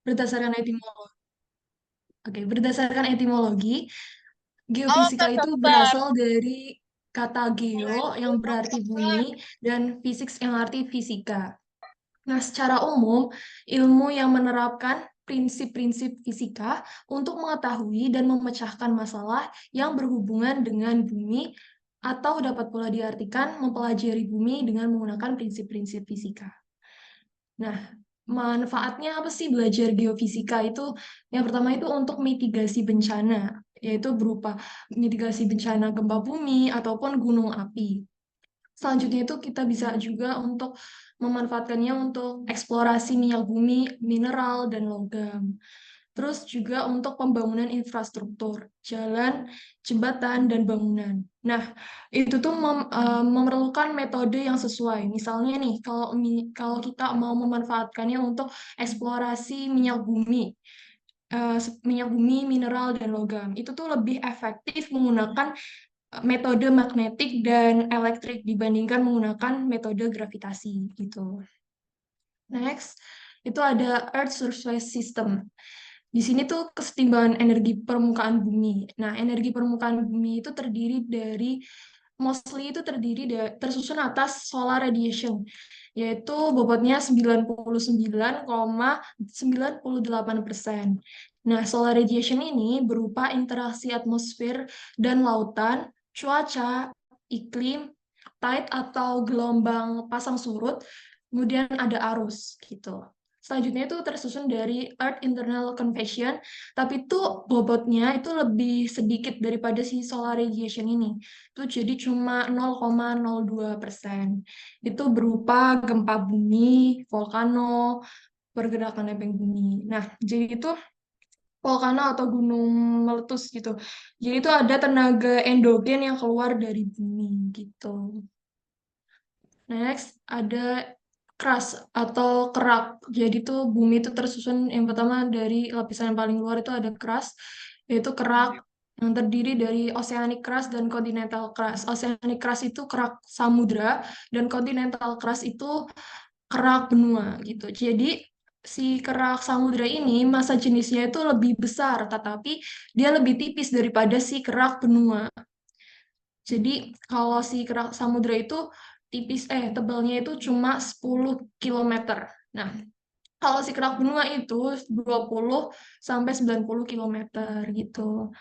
berdasarkan etimologi. Oke, berdasarkan etimologi, Oh, geofisika itu bentar. berasal dari kata geo yang berarti bumi dan fisik yang arti fisika. Nah, secara umum, ilmu yang menerapkan prinsip-prinsip fisika untuk mengetahui dan memecahkan masalah yang berhubungan dengan bumi atau dapat pula diartikan mempelajari bumi dengan menggunakan prinsip-prinsip fisika. Nah, manfaatnya apa sih belajar geofisika itu? Yang pertama itu untuk mitigasi bencana, yaitu berupa mitigasi bencana gempa bumi ataupun gunung api. Selanjutnya itu kita bisa juga untuk memanfaatkannya untuk eksplorasi minyak bumi, mineral, dan logam. Terus juga untuk pembangunan infrastruktur, jalan, jembatan, dan bangunan. Nah, itu tuh memerlukan metode yang sesuai. Misalnya nih, kalau kita mau memanfaatkannya untuk eksplorasi minyak bumi, mineral, dan logam, itu tuh lebih efektif menggunakan metode magnetik dan elektrik dibandingkan menggunakan metode gravitasi gitu. Next, itu ada Earth Surface System. Di sini tuh kesetimbangan energi permukaan bumi. Nah, energi permukaan bumi itu tersusun atas solar radiation, yaitu bobotnya 99,98%. Nah, solar radiation ini berupa interaksi atmosfer dan lautan, cuaca, iklim, tide atau gelombang pasang surut, kemudian ada arus gitu. Selanjutnya itu tersusun dari Earth Internal Convection, tapi itu bobotnya itu lebih sedikit daripada si solar radiation ini. Itu jadi cuma 0,02%. Itu berupa gempa bumi, volcano, pergerakan lempeng bumi. Nah, jadi itu volcano atau gunung meletus gitu. Jadi itu ada tenaga endogen yang keluar dari bumi gitu. Next, ada crust atau kerak. Jadi tuh bumi itu tersusun yang pertama dari lapisan yang paling luar itu ada crust, yaitu kerak yang terdiri dari oceanic crust dan continental crust. Oceanic crust itu kerak samudra dan continental crust itu kerak benua gitu. Jadi si kerak samudra ini massa jenisnya itu lebih besar, tetapi dia lebih tipis daripada si kerak benua. Jadi kalau si kerak samudra itu tebalnya itu cuma 10 km. Nah, kalau si kerak benua itu 20 sampai 90 kilometer gitu.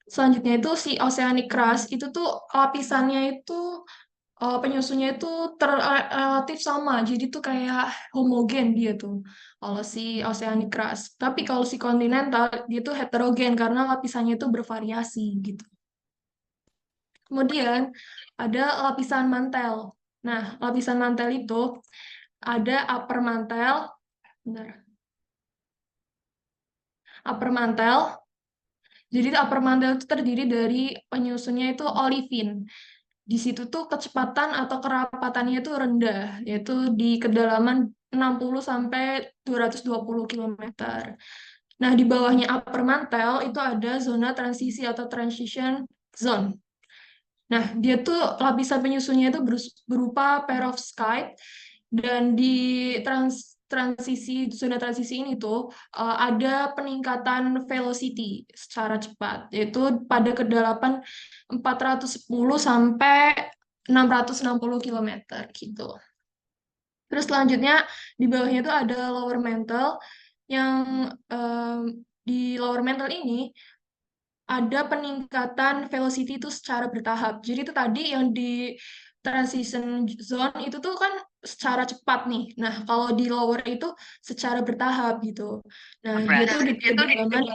Selanjutnya itu si oceanic crust itu tuh lapisannya itu penyusunnya itu relatif sama. Jadi tuh kayak homogen dia tuh kalau si oceanic crust. Tapi kalau si continental dia tuh heterogen karena lapisannya itu bervariasi gitu. Kemudian ada lapisan mantel. Nah, lapisan mantel itu ada bentar, upper mantel. Jadi upper mantel itu terdiri dari penyusunnya itu olivin. Di situ tuh kecepatan atau kerapatannya itu rendah, yaitu di kedalaman 60 sampai 220 kilometer. Nah, di bawahnya upper mantel itu ada zona transisi atau transition zone. Nah, dia tuh lapisan penyusunnya itu berupa perovskite dan di zona transisi ini tuh ada peningkatan velocity secara cepat, yaitu pada kedalaman 410 sampai 660 kilometer gitu. Terus selanjutnya di bawahnya itu ada lower mantle yang em, di lower mantle ini ada peningkatan velocity itu secara bertahap. Jadi itu tadi yang di transition zone itu tuh kan secara cepat nih. Nah, kalau di lower itu secara bertahap gitu. Nah, dia tuh di kedalaman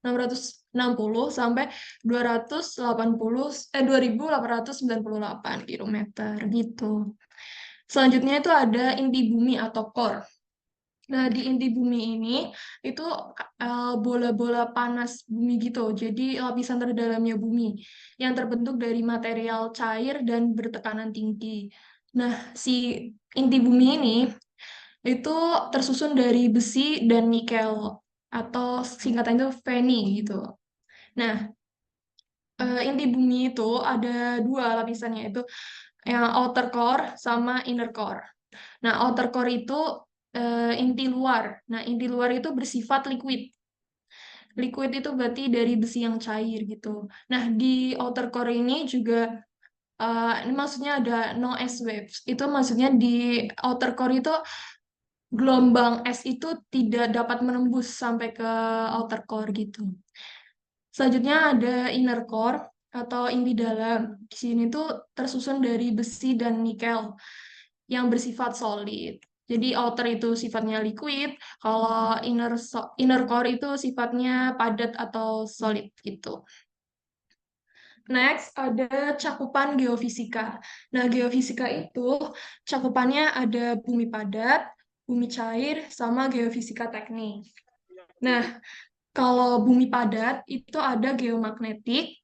660 sampai 2898 kilometer gitu. Selanjutnya itu ada inti bumi atau core. Nah, di inti bumi ini itu bola-bola panas bumi gitu. Jadi lapisan terdalamnya bumi yang terbentuk dari material cair dan bertekanan tinggi. Nah, si inti bumi ini itu tersusun dari besi dan nikel atau singkatan itu Fe gitu. Nah, inti bumi itu ada dua lapisannya itu yang outer core sama inner core. Nah, outer core itu inti luar. Nah, inti luar itu bersifat liquid. Liquid itu berarti dari besi yang cair gitu. Nah, di outer core ini juga ini maksudnya ada no S waves. Itu maksudnya di outer core itu gelombang es itu tidak dapat menembus sampai ke outer core gitu. Selanjutnya ada inner core atau inti dalam. Di sini tuh tersusun dari besi dan nikel yang bersifat solid. Jadi outer itu sifatnya liquid, kalau inner core itu sifatnya padat atau solid gitu. Next, ada cakupan geofisika. Nah, geofisika itu cakupannya ada bumi padat, bumi cair, sama geofisika teknik. Nah, kalau bumi padat itu ada geomagnetik,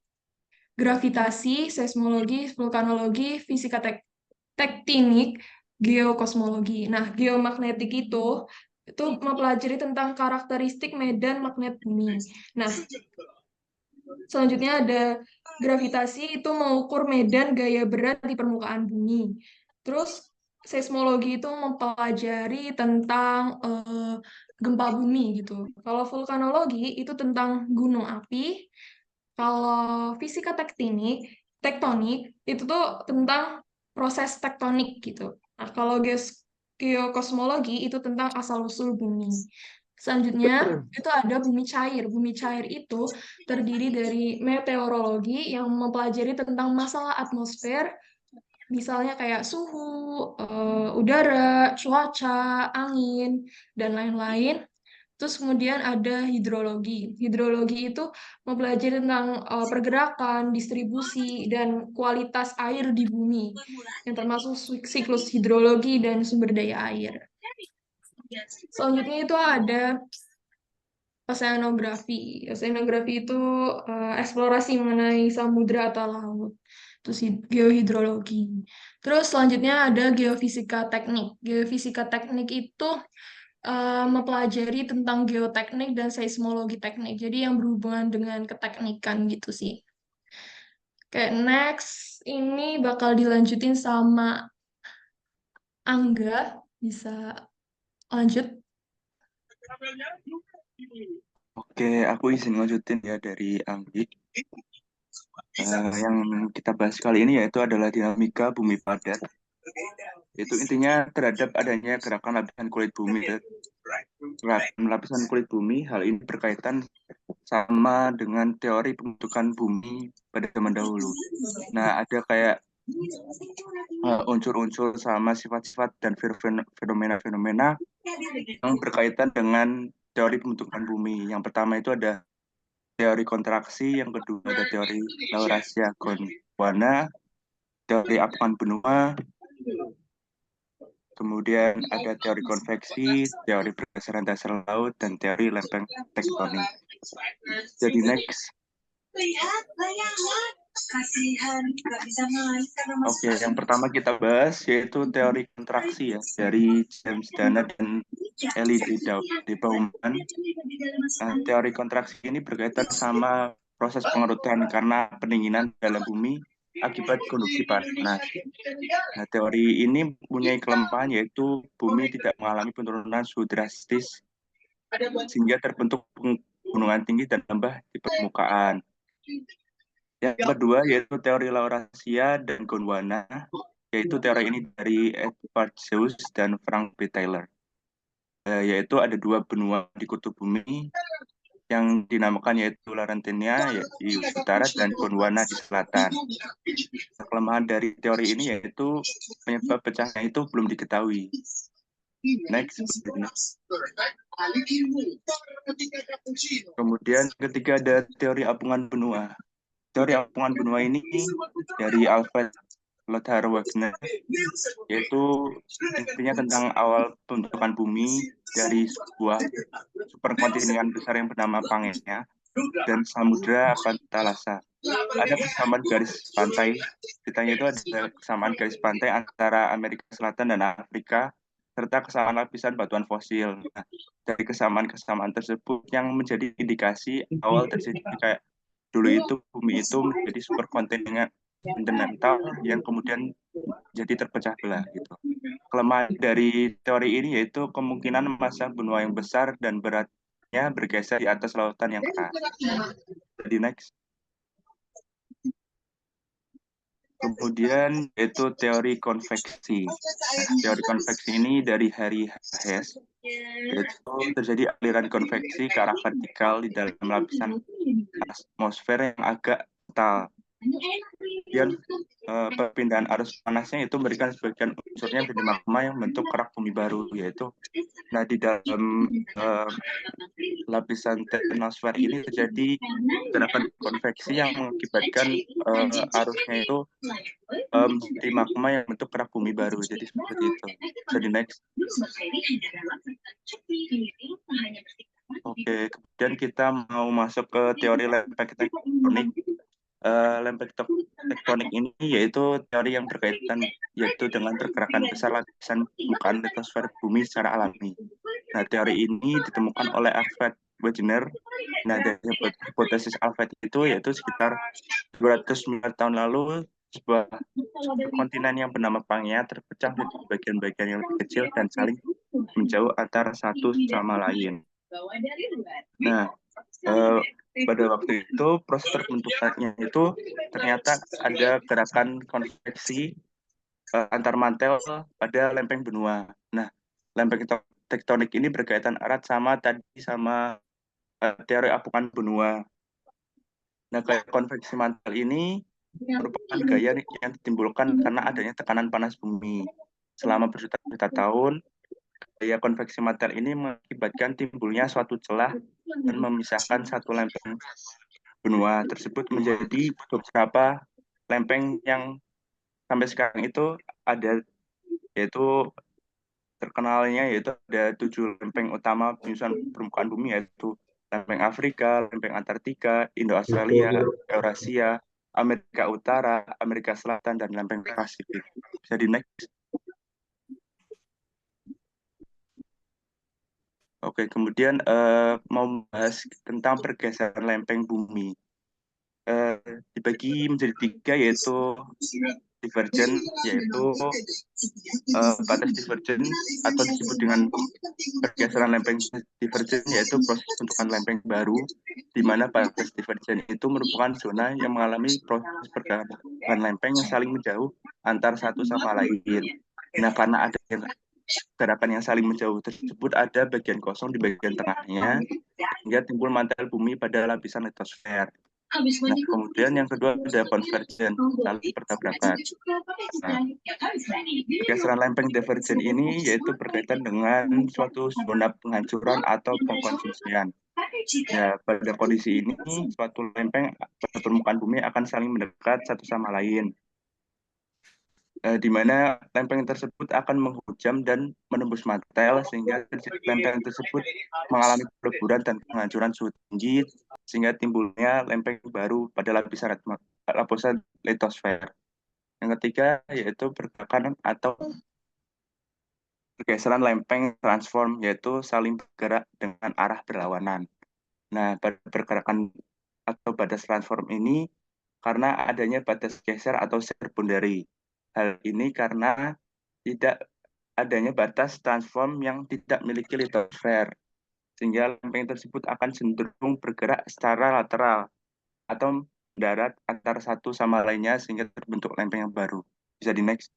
gravitasi, seismologi, vulkanologi, fisika tektonik, geokosmologi. Nah, geomagnetik itu mempelajari tentang karakteristik medan magnet bumi. Nah, selanjutnya ada gravitasi itu mengukur medan gaya berat di permukaan bumi. Terus seismologi itu mempelajari tentang gempa bumi gitu. Kalau vulkanologi itu tentang gunung api. Kalau fisika tektonik itu tuh tentang proses tektonik gitu. Nah, kalau geokosmologi itu tentang asal-usul bumi. Selanjutnya, itu ada bumi cair. Bumi cair itu terdiri dari meteorologi yang mempelajari tentang masalah atmosfer, misalnya kayak suhu, udara, cuaca, angin, dan lain-lain. Terus kemudian ada hidrologi. Hidrologi itu mempelajari tentang pergerakan, distribusi, dan kualitas air di bumi, yang termasuk siklus hidrologi dan sumber daya air. Selanjutnya itu ada oceanografi. Oceanografi itu eksplorasi mengenai samudra atau laut. Terus geohidrologi. Terus selanjutnya ada geofisika teknik. Geofisika teknik itu mempelajari tentang geoteknik dan seismologi teknik. Jadi yang berhubungan dengan keteknikan gitu sih. Oke, next ini bakal dilanjutin sama Angga. Bisa lanjut. Oke, aku izin lanjutin ya dari Anggi. Yang kita bahas kali ini yaitu adalah dinamika bumi padat. Itu intinya terhadap adanya gerakan lapisan kulit bumi. Lapisan kulit bumi, hal ini berkaitan sama dengan teori pembentukan bumi pada zaman dahulu. Nah, ada kayak unsur-unsur sama sifat-sifat dan fenomena-fenomena yang berkaitan dengan teori pembentukan bumi. Yang pertama itu ada teori kontraksi, yang kedua ada teori Laurasia Gondwana, teori apungan benua, kemudian ada teori konveksi, teori pergeseran dasar laut, dan teori lempeng tektonik. Jadi next. Oke, yang pertama kita bahas yaitu teori kontraksi ya dari James Dana dan Elie de Bauman. Nah, teori kontraksi ini berkaitan sama proses pengerutan karena pendinginan dalam bumi akibat konduksi panas. Nah, teori ini mempunyai kelemahan yaitu bumi tidak mengalami penurunan suhu drastis sehingga terbentuk gunungan tinggi dan tambah di permukaan. Yang kedua yaitu teori Laurasia dan Gondwana, yaitu teori ini dari Edward Seuss dan Frank B. Taylor. Yaitu ada dua benua di kutub bumi yang dinamakan yaitu Laurentania di utara dan Gondwana di selatan. Kelemahan dari teori ini yaitu penyebab pecahnya itu belum diketahui. Next. Kemudian ketiga ada teori apungan benua. Teori apungan benua ini dari Alfred Lothar Wagner, yaitu intinya tentang awal pembentukan bumi dari sebuah superkontinen besar yang bernama Pangea dan Samudra Pantalasa. Ada kesamaan garis pantai, ditanya itu ada kesamaan garis pantai antara Amerika Selatan dan Afrika, serta kesamaan lapisan batuan fosil. Nah, dari kesamaan-kesamaan tersebut yang menjadi indikasi awal terjadi kayak dulu itu bumi itu menjadi superkontinen kontinental yang kemudian jadi terpecah belah gitu. Kelemahan dari teori ini yaitu kemungkinan massa benua yang besar dan beratnya bergeser di atas lautan yang keras. Jadi next. Kemudian yaitu teori konveksi. Nah, teori konveksi ini dari Harry Hess, yaitu terjadi aliran konveksi ke arah vertikal di dalam lapisan atmosfer yang agak kental. Kemudian perpindahan arus panasnya itu memberikan sebagian unsurnya menjadi magma yang membentuk kerak bumi baru, yaitu di dalam lapisan teknosfer ini terjadi gerakan konveksi yang mengakibatkan arusnya itu di magma yang bentuk kerak bumi baru. Jadi seperti itu. Jadi next. Oke, kemudian kita mau masuk ke teori lempeng tektonik. Lempeng tektonik ini yaitu teori yang berkaitan yaitu dengan pergerakan besar lapisan permukaan litosfer bumi secara alami. Nah, teori ini ditemukan oleh Alfred Wegener. Nah, dari hipotesis Alfred itu yaitu sekitar 200 miliar tahun lalu sebuah kontinen yang bernama Pangea terpecah menjadi bagian-bagian yang lebih kecil dan saling menjauh antara satu sama lain. Nah, pada waktu itu proses terbentukannya itu ternyata ada gerakan konveksi antar mantel pada lempeng benua. Nah, lempeng tektonik ini berkaitan erat sama teori apukan benua. Nah, gaya konveksi mantel ini merupakan gaya yang ditimbulkan karena adanya tekanan panas bumi. Selama berjuta-juta tahun, gaya konveksi mantel ini mengakibatkan timbulnya suatu celah dan memisahkan satu lempeng benua tersebut menjadi beberapa lempeng yang sampai sekarang itu ada, yaitu terkenalnya yaitu ada 7 lempeng utama penyusunan permukaan bumi, yaitu lempeng Afrika, lempeng Antartika, Indo-Australia, Eurasia, Amerika Utara, Amerika Selatan, dan lempeng Pasifik. Jadi next. Oke, kemudian mau membahas tentang pergeseran lempeng bumi. Dibagi menjadi 3, yaitu divergen, yaitu batas divergen atau disebut dengan pergeseran lempeng divergen, yaitu proses pembentukan lempeng baru, di mana batas divergen itu merupakan zona yang mengalami proses pergerakan lempeng yang saling menjauh antar satu sama lain. Nah, karena ada gerakan yang saling menjauh tersebut, ada bagian kosong di bagian tengahnya, hingga timbul mantel bumi pada lapisan litosfer. Nah, kemudian yang kedua ada konvergen, saling bertabrakan. Nah, pergeseran lempeng divergen ini yaitu berkaitan dengan suatu zona penghancuran atau pengkonsumsian. Ya, pada kondisi ini, suatu lempeng pada permukaan bumi akan saling mendekat satu sama lain, di mana lempeng tersebut akan menghujam dan menembus mantel sehingga lempeng tersebut mengalami peleburan dan penghancuran suhu tinggi sehingga timbulnya lempeng baru pada lapisan litosfer. Yang ketiga yaitu pergerakan atau pergeseran lempeng transform, yaitu saling bergerak dengan arah berlawanan. Nah, pada pergerakan atau batas transform ini karena adanya batas geser atau sekunderi. Hal ini karena tidak adanya batas transform yang tidak memiliki litosfer, sehingga lempeng tersebut akan cenderung bergerak secara lateral atau mendarat antara satu sama lainnya sehingga terbentuk lempeng yang baru. Bisa di next.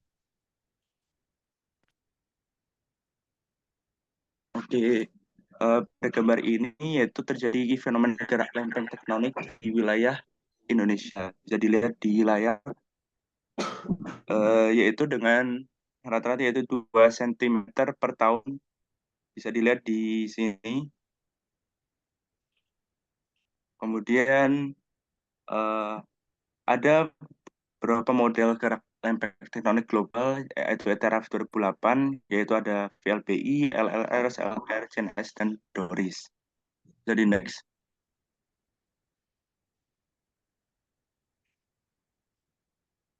Oke, pada gambar ini yaitu terjadi fenomena gerak lempeng tektonik di wilayah Indonesia. Bisa dilihat di layar, yaitu dengan rata-rata yaitu 2 cm per tahun. Bisa dilihat di sini. Kemudian ada beberapa model gerak lempeng tektonik global, yaitu ETRAF 2008, yaitu ada VLBI, LLR, SLR, CNS, dan DORIS. Jadi next.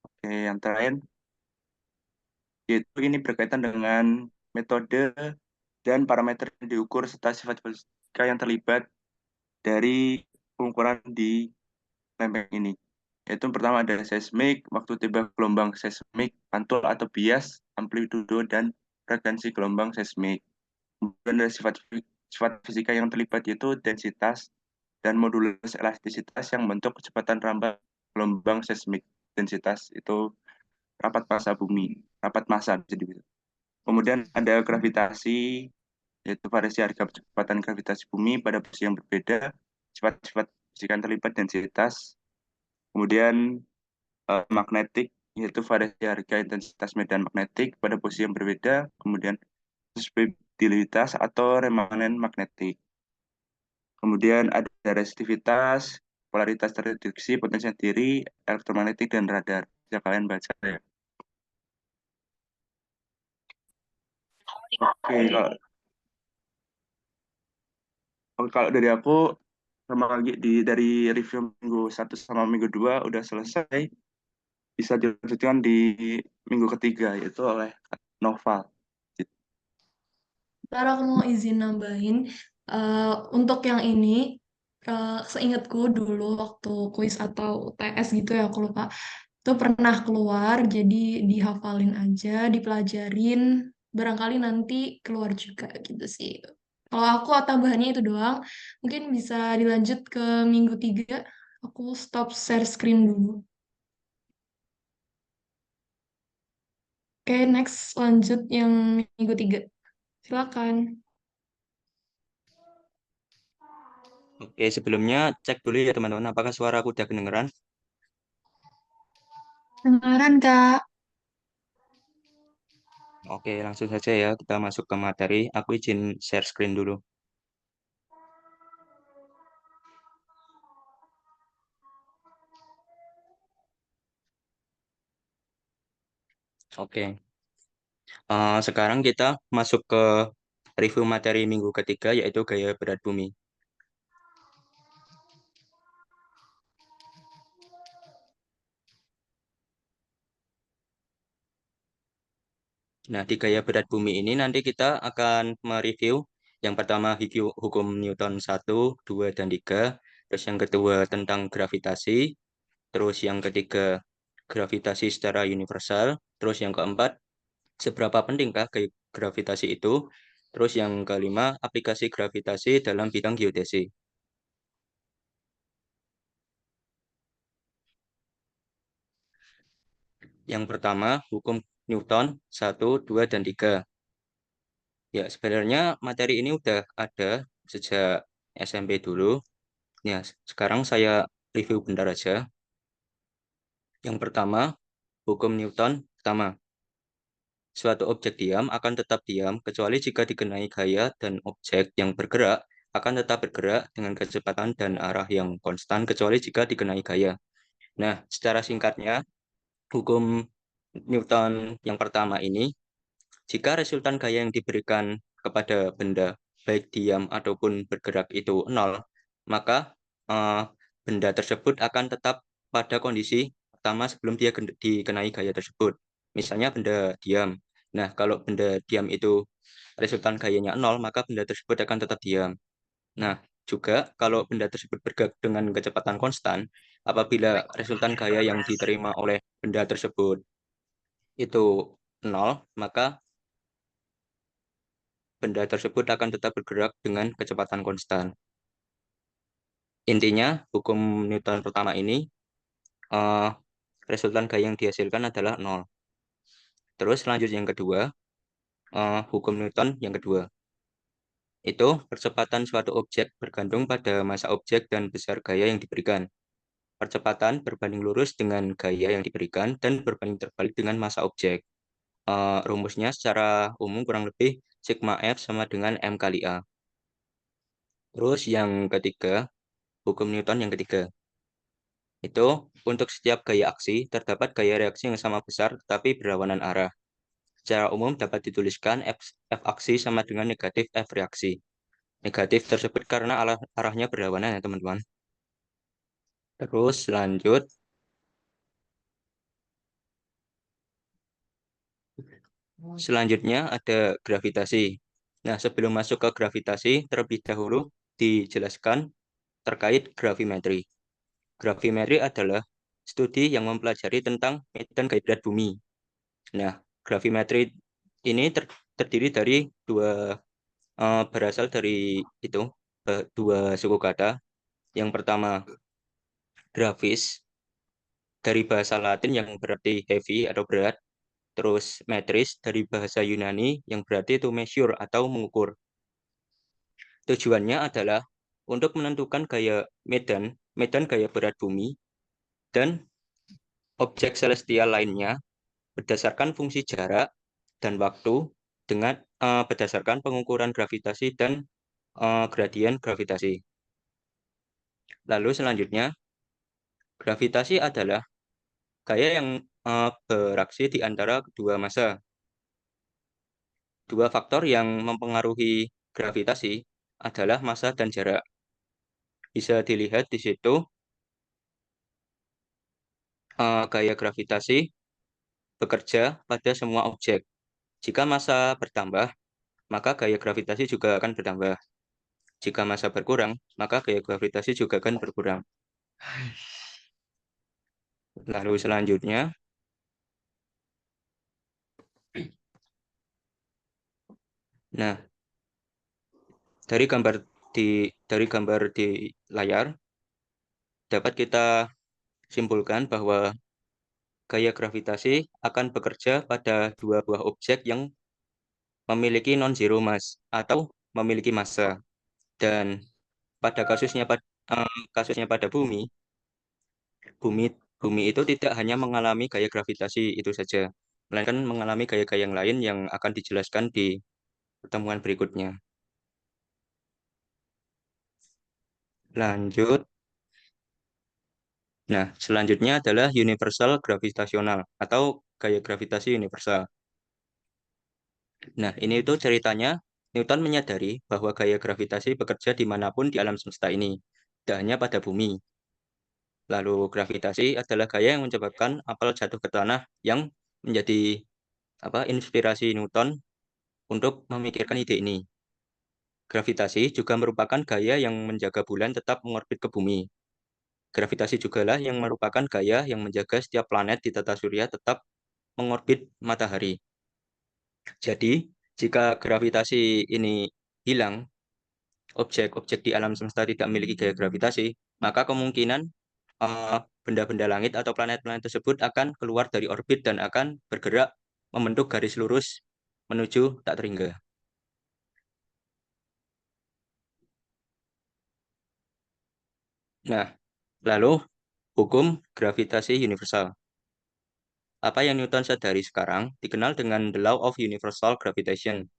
Oke, yang terakhir, yaitu ini berkaitan dengan metode dan parameter yang diukur serta sifat fisika yang terlibat dari pengukuran di lempeng ini, Yaitu pertama ada seismik, waktu tiba gelombang seismik, pantul atau bias, amplitudo, dan frekuensi gelombang seismik. Kemudian ada sifat fisika yang terlibat yaitu densitas dan modulus elastisitas yang membentuk kecepatan rambat gelombang seismik. Densitas itu rapat massa bisa dibilang. Kemudian ada gravitasi, yaitu variasi harga kecepatan gravitasi bumi pada posisi yang berbeda, sifat-sifat fisika yang terlibat densitas. Kemudian magnetik, yaitu variasi harga intensitas medan magnetik pada posisi yang berbeda. Kemudian susceptibilitas atau remanen magnetik. Kemudian ada resistivitas, polaritas terreduksi, potensi diri, elektromagnetik, dan radar. Bisa kalian baca ya. Oke, kalau dari aku, sama lagi dari review minggu 1 sama minggu 2 udah selesai. Bisa dilanjutkan di minggu ketiga, yaitu oleh Noval. Ntar aku mau izin nambahin, untuk yang ini, seingatku dulu waktu kuis atau UTS gitu ya, aku lupa, itu pernah keluar, jadi dihafalin aja, dipelajarin, barangkali nanti keluar juga gitu sih. Kalau aku tambahannya itu doang, mungkin bisa dilanjut ke minggu 3. Aku stop share screen dulu. Oke, next lanjut yang minggu 3. Silakan. Oke, sebelumnya cek dulu ya teman-teman, apakah suara aku udah kedengeran? Dengaran, Kak. Oke, langsung saja ya, kita masuk ke materi. Aku izin share screen dulu. Oke, sekarang kita masuk ke review materi minggu ketiga, yaitu gaya berat bumi. Nah, di gaya berat bumi ini nanti kita akan mereview yang pertama hukum Newton 1, 2, dan 3. Terus yang kedua tentang gravitasi. Terus yang ketiga gravitasi secara universal. Terus yang keempat, seberapa pentingkah gravitasi itu? Terus yang kelima, aplikasi gravitasi dalam bidang geodesi. Yang pertama, hukum Newton 1, 2, dan 3. Ya, sebenarnya materi ini udah ada sejak SMP dulu. Ya, sekarang saya review bentar aja. Yang pertama, hukum Newton pertama. Suatu objek diam akan tetap diam kecuali jika dikenai gaya dan objek yang bergerak akan tetap bergerak dengan kecepatan dan arah yang konstan kecuali jika dikenai gaya. Nah, secara singkatnya, hukum Newton yang pertama ini, jika resultan gaya yang diberikan kepada benda, baik diam ataupun bergerak itu nol, maka eh, benda tersebut akan tetap pada kondisi pertama sebelum dia dikenai gaya tersebut. Misalnya benda diam. Nah, kalau benda diam itu resultan gayanya nol, maka benda tersebut akan tetap diam. Nah, juga kalau benda tersebut bergerak dengan kecepatan konstan, apabila resultan gaya yang diterima oleh benda tersebut itu nol, maka benda tersebut akan tetap bergerak dengan kecepatan konstan. Intinya, hukum Newton pertama ini, eh, resultan gaya yang dihasilkan adalah nol. Terus lanjut yang kedua, hukum Newton yang kedua. Itu percepatan suatu objek bergantung pada massa objek dan besar gaya yang diberikan. Percepatan berbanding lurus dengan gaya yang diberikan dan berbanding terbalik dengan massa objek. Rumusnya secara umum kurang lebih sigma F sama dengan M kali A. Terus yang ketiga, hukum Newton yang ketiga. Itu untuk setiap gaya aksi, terdapat gaya reaksi yang sama besar tetapi berlawanan arah. Secara umum dapat dituliskan F aksi sama dengan negatif F reaksi. Negatif tersebut karena arahnya berlawanan ya teman-teman. Terus lanjut, selanjutnya ada gravitasi. Nah, sebelum masuk ke gravitasi, terlebih dahulu dijelaskan terkait gravimetri. Gravimetri adalah studi yang mempelajari tentang medan gaya berat bumi. Nah, gravimetri ini terdiri dari berasal dari dua suku kata. Yang pertama, grafis, dari bahasa Latin yang berarti heavy atau berat. Terus metris dari bahasa Yunani yang berarti itu measure atau mengukur. Tujuannya adalah untuk menentukan medan gaya berat bumi dan objek celestial lainnya berdasarkan fungsi jarak dan waktu dengan berdasarkan pengukuran gravitasi dan gradien gravitasi. Lalu selanjutnya, gravitasi adalah gaya yang beraksi di antara kedua massa. Dua faktor yang mempengaruhi gravitasi adalah massa dan jarak. Bisa dilihat di situ gaya gravitasi bekerja pada semua objek. Jika massa bertambah, maka gaya gravitasi juga akan bertambah. Jika massa berkurang, maka gaya gravitasi juga akan berkurang. Lalu selanjutnya, nah, dari gambar di layar dapat kita simpulkan bahwa gaya gravitasi akan bekerja pada dua buah objek yang memiliki non-zero mass atau memiliki massa. Dan pada kasusnya pada bumi, bumi bumi itu tidak hanya mengalami gaya gravitasi itu saja, melainkan mengalami gaya-gaya yang lain yang akan dijelaskan di pertemuan berikutnya. Lanjut. Nah, selanjutnya adalah universal gravitasional atau gaya gravitasi universal. Nah, ini itu ceritanya Newton menyadari bahwa gaya gravitasi bekerja dimanapun di alam semesta ini, tidak hanya pada bumi. Lalu gravitasi adalah gaya yang menyebabkan apel jatuh ke tanah yang menjadi inspirasi Newton untuk memikirkan ide ini. Gravitasi juga merupakan gaya yang menjaga bulan tetap mengorbit ke bumi. Gravitasi jugalah yang merupakan gaya yang menjaga setiap planet di tata surya tetap mengorbit matahari. Jadi, jika gravitasi ini hilang, objek-objek di alam semesta tidak memiliki gaya gravitasi, maka kemungkinan benda-benda langit atau planet-planet tersebut akan keluar dari orbit dan akan bergerak membentuk garis lurus menuju tak terhingga. Nah, lalu hukum gravitasi universal. Apa yang Newton sadari sekarang dikenal dengan the law of universal gravitation.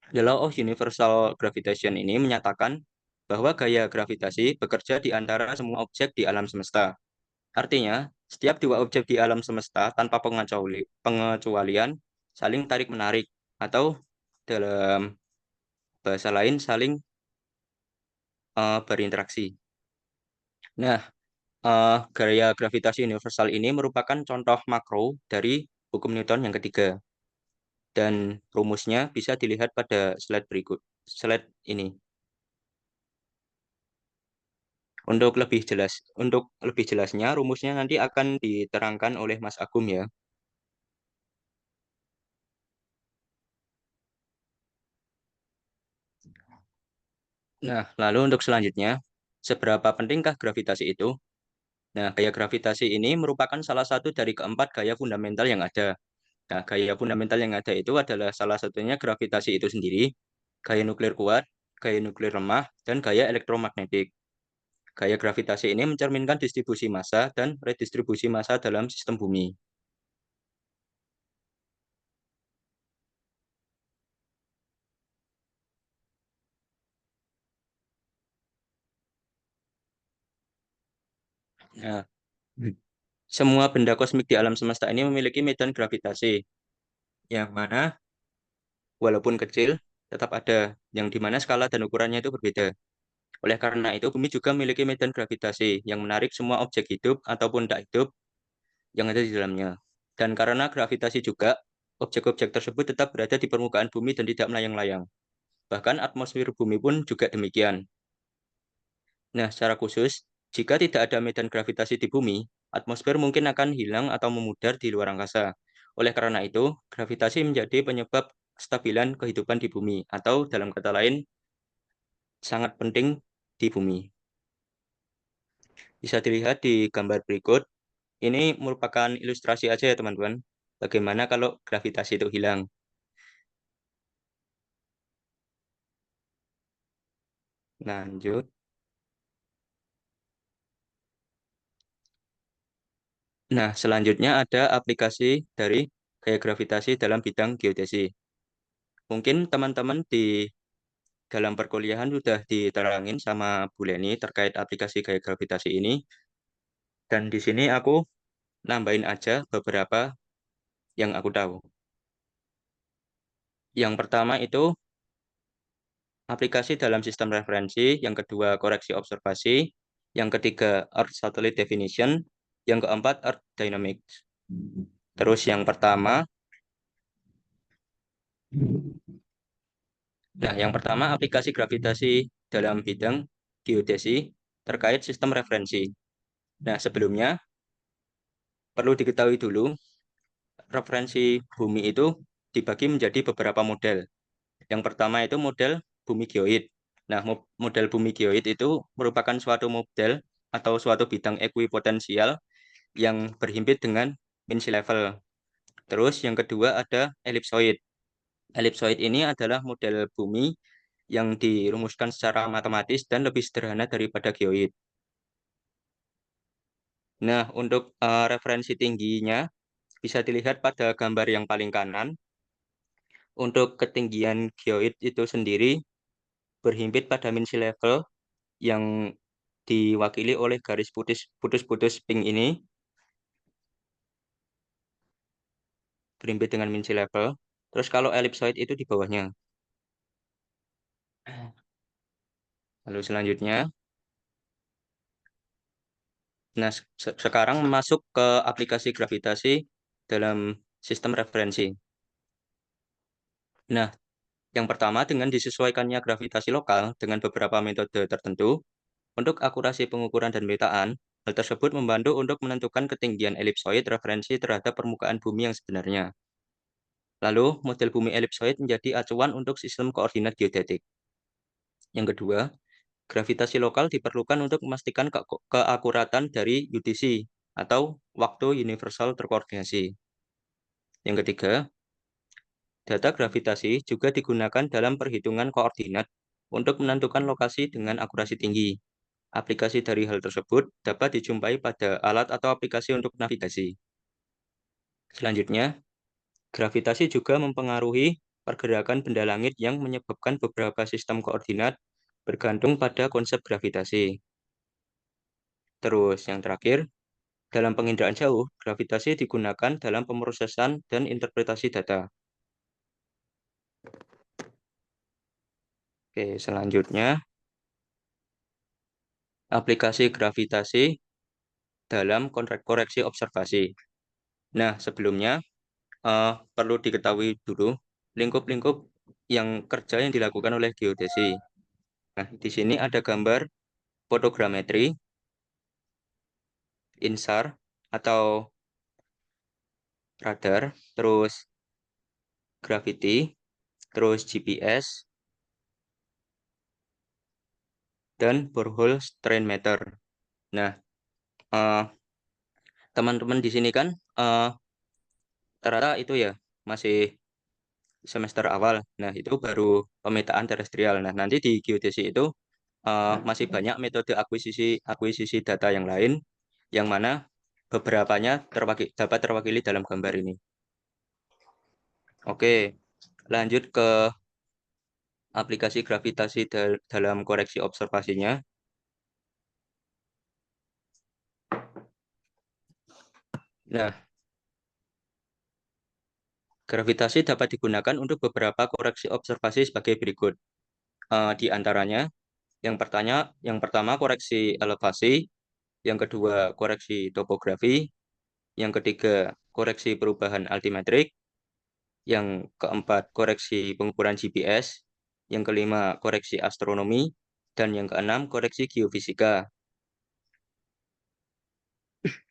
The law of universal gravitation ini menyatakan bahwa gaya gravitasi bekerja di antara semua objek di alam semesta. Artinya, setiap dua objek di alam semesta tanpa pengecualian saling tarik-menarik atau dalam bahasa lain saling berinteraksi. Nah, gaya gravitasi universal ini merupakan contoh makro dari hukum Newton yang ketiga. Dan rumusnya bisa dilihat pada slide ini. Untuk lebih jelasnya, rumusnya nanti akan diterangkan oleh Mas Agum ya. Nah, lalu untuk selanjutnya, seberapa pentingkah gravitasi itu? Nah, gaya gravitasi ini merupakan salah satu dari keempat gaya fundamental yang ada. Nah, gaya fundamental yang ada itu adalah salah satunya gravitasi itu sendiri, gaya nuklir kuat, gaya nuklir lemah, dan gaya elektromagnetik. Gaya gravitasi ini mencerminkan distribusi massa dan redistribusi massa dalam sistem bumi. Nah, semua benda kosmik di alam semesta ini memiliki medan gravitasi, yang mana walaupun kecil, tetap ada, yang dimana skala dan ukurannya itu berbeda. Oleh karena itu, bumi juga memiliki medan gravitasi yang menarik semua objek hidup ataupun tak hidup yang ada di dalamnya. Dan karena gravitasi juga, objek-objek tersebut tetap berada di permukaan bumi dan tidak melayang-layang. Bahkan atmosfer bumi pun juga demikian. Nah, secara khusus, Jika tidak ada medan gravitasi di bumi, atmosfer mungkin akan hilang atau memudar di luar angkasa. Oleh karena itu, gravitasi menjadi penyebab kestabilan kehidupan di bumi, atau dalam kata lain, sangat penting di bumi. Bisa dilihat di gambar berikut. Ini merupakan ilustrasi aja ya teman-teman. Bagaimana kalau gravitasi itu hilang? Lanjut. Nah, selanjutnya ada aplikasi dari gaya gravitasi dalam bidang geodesi. Mungkin teman-teman di dalam perkuliahan sudah diterangin sama Bu Leni terkait aplikasi gaya gravitasi ini. Dan di sini aku nambahin aja beberapa yang aku tahu. Yang pertama itu aplikasi dalam sistem referensi, yang kedua koreksi observasi, yang ketiga Earth Satellite Definition, yang keempat Earth Dynamics. Terus yang pertama, yang pertama aplikasi gravitasi dalam bidang geodesi terkait sistem referensi. Nah, sebelumnya perlu diketahui dulu, referensi bumi itu dibagi menjadi beberapa model. Yang pertama itu model bumi geoid. Nah, model bumi geoid itu merupakan suatu model atau suatu bidang ekuipotensial yang berhimpit dengan mean sea level. Terus yang kedua ada ellipsoid. Ellipsoid ini adalah model bumi yang dirumuskan secara matematis dan lebih sederhana daripada geoid. Nah, untuk referensi tingginya bisa dilihat pada gambar yang paling kanan. Untuk ketinggian geoid itu sendiri berhimpit pada mean sea level yang diwakili oleh garis putus-putus pink ini, berhimpit dengan mean sea level. Terus kalau ellipsoid itu di bawahnya. Lalu selanjutnya, nah sekarang masuk ke aplikasi gravitasi dalam sistem referensi. Nah, yang pertama dengan disesuaikannya gravitasi lokal dengan beberapa metode tertentu untuk akurasi pengukuran dan pemetaan. Hal tersebut membantu untuk menentukan ketinggian elipsoid referensi terhadap permukaan bumi yang sebenarnya. Lalu, model bumi elipsoid menjadi acuan untuk sistem koordinat geodetik. Yang kedua, gravitasi lokal diperlukan untuk memastikan keakuratan dari UTC atau waktu universal terkoordinasi. Yang ketiga, data gravitasi juga digunakan dalam perhitungan koordinat untuk menentukan lokasi dengan akurasi tinggi. Aplikasi dari hal tersebut dapat dijumpai pada alat atau aplikasi untuk navigasi. Selanjutnya, gravitasi juga mempengaruhi pergerakan benda langit yang menyebabkan beberapa sistem koordinat bergantung pada konsep gravitasi. Terus yang terakhir, dalam penginderaan jauh, gravitasi digunakan dalam pemrosesan dan interpretasi data. Oke, selanjutnya aplikasi gravitasi dalam koreksi observasi. Nah, sebelumnya perlu diketahui dulu lingkup-lingkup yang kerja yang dilakukan oleh geodesi. Nah, di sini ada gambar fotogrametri, INSAR atau radar, terus gravity, terus GPS, dan borehole strain meter. Nah, eh, teman-teman di sini kan rata-rata itu ya masih semester awal. Nah, itu baru pemetaan terestrial. Nah, nanti di geodesi itu masih banyak metode akuisisi akuisisi data yang lain, yang mana beberapanya dapat terwakili dalam gambar ini. Oke, lanjut ke aplikasi gravitasi dalam koreksi observasinya. Nah, gravitasi dapat digunakan untuk beberapa koreksi observasi sebagai berikut. Di antaranya, yang pertama koreksi elevasi, yang kedua koreksi topografi, yang ketiga koreksi perubahan altimetrik, yang keempat koreksi pengukuran GPS, yang kelima koreksi astronomi, dan yang keenam koreksi geofisika.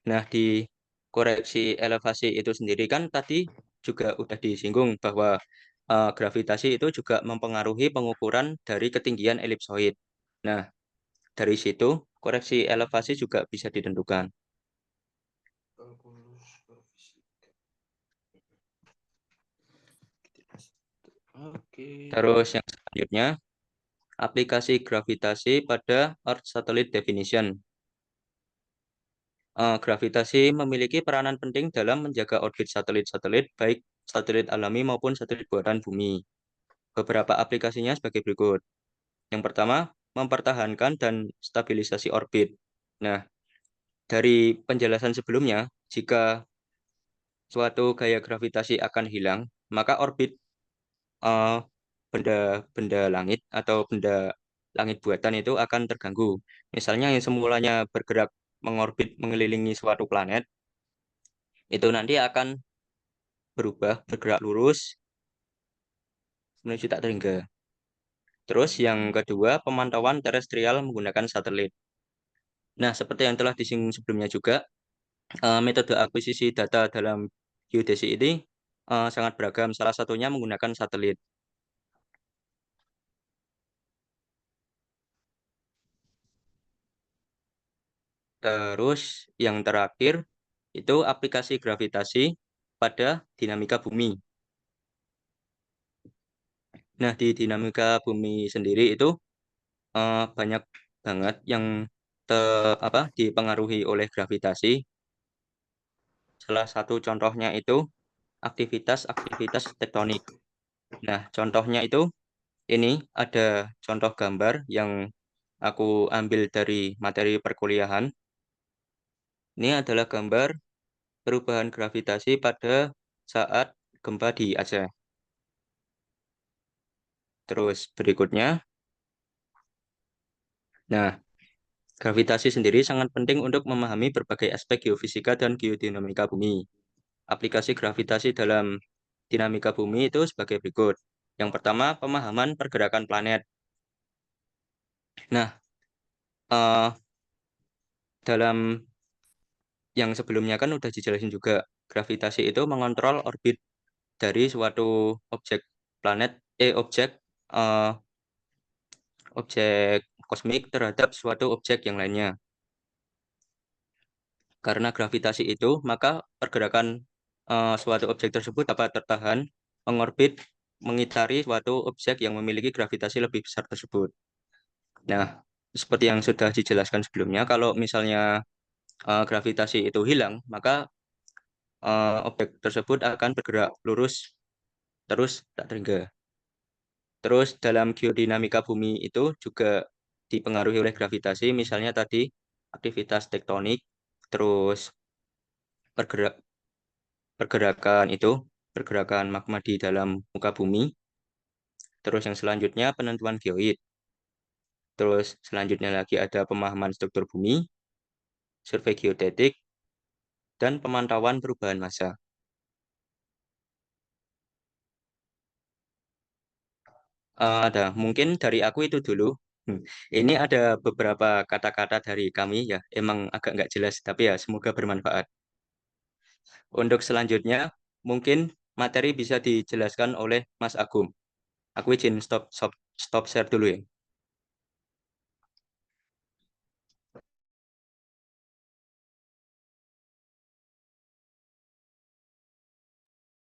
Nah, di koreksi elevasi itu sendiri kan tadi juga udah disinggung bahwa gravitasi itu juga mempengaruhi pengukuran dari ketinggian elipsoid. Nah, dari situ koreksi elevasi juga bisa ditentukan. Terus yang selanjutnya, aplikasi gravitasi pada Earth Satellite Definition. Gravitasi memiliki peranan penting dalam menjaga orbit satelit-satelit, baik satelit alami maupun satelit buatan bumi. Beberapa aplikasinya sebagai berikut. Yang pertama, mempertahankan dan stabilisasi orbit. Nah, dari penjelasan sebelumnya, jika suatu gaya gravitasi akan hilang, maka orbit eh, benda-benda langit atau benda langit buatan itu akan terganggu. Misalnya yang semulanya bergerak mengorbit mengelilingi suatu planet, itu nanti akan bergerak lurus menuju tak terhingga. Terus yang kedua, pemantauan terestrial menggunakan satelit. Nah, seperti yang telah disinggung sebelumnya juga, metode akuisisi data dalam geodesi ini sangat beragam. Salah satunya menggunakan satelit. Terus yang terakhir itu aplikasi gravitasi pada dinamika bumi. Nah, di dinamika bumi sendiri itu banyak banget yang dipengaruhi oleh gravitasi. Salah satu contohnya itu aktivitas-aktivitas tektonik. Nah, contohnya itu ini ada contoh gambar yang aku ambil dari materi perkuliahan. Ini adalah gambar perubahan gravitasi pada saat gempa di Aceh. Terus berikutnya, nah, gravitasi sendiri sangat penting untuk memahami berbagai aspek geofisika dan geodinamika bumi. Aplikasi gravitasi dalam dinamika bumi itu sebagai berikut. Yang pertama, pemahaman pergerakan planet. Nah, eh, dalam yang sebelumnya kan udah dijelasin juga, gravitasi itu mengontrol orbit dari suatu objek planet, objek eh, objek kosmik terhadap suatu objek yang lainnya. Karena gravitasi itu, maka pergerakan suatu objek tersebut dapat tertahan mengorbit mengitari suatu objek yang memiliki gravitasi lebih besar tersebut. Nah, seperti yang sudah dijelaskan sebelumnya, kalau misalnya gravitasi itu hilang, maka objek tersebut akan bergerak lurus terus tak terhingga. Terus dalam geodinamika bumi itu juga dipengaruhi oleh gravitasi, misalnya tadi aktivitas tektonik, terus pergerak pergerakan magma di dalam muka bumi. Terus yang selanjutnya penentuan geoid. Terus selanjutnya lagi ada pemahaman struktur bumi, survei geodetik, dan pemantauan perubahan massa. Ada, mungkin dari aku itu dulu. Ini ada beberapa kata-kata dari kami ya, emang agak nggak jelas, tapi ya semoga bermanfaat. Untuk selanjutnya, mungkin materi bisa dijelaskan oleh Mas Agung. Aku izin stop share dulu ya.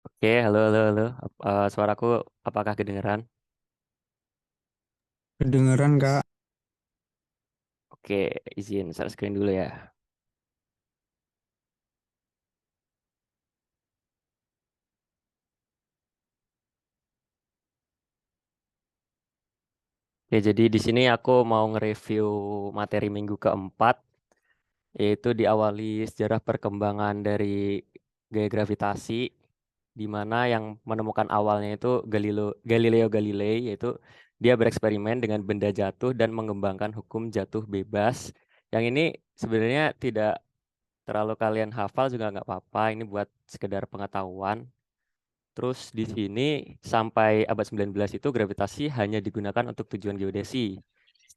Oke, halo, halo, halo. Suaraku apakah kedengeran? Kedengeran, Kak. Oke, izin share screen dulu ya. Ya, jadi di sini aku mau nge-review materi minggu keempat, yaitu diawali sejarah perkembangan dari gaya gravitasi, di mana yang menemukan awalnya itu Galileo Galilei, yaitu dia bereksperimen dengan benda jatuh dan mengembangkan hukum jatuh bebas. Yang ini sebenarnya tidak terlalu kalian hafal juga nggak apa-apa, ini buat sekedar pengetahuan. Terus di sini sampai abad 19 itu gravitasi hanya digunakan untuk tujuan geodesi.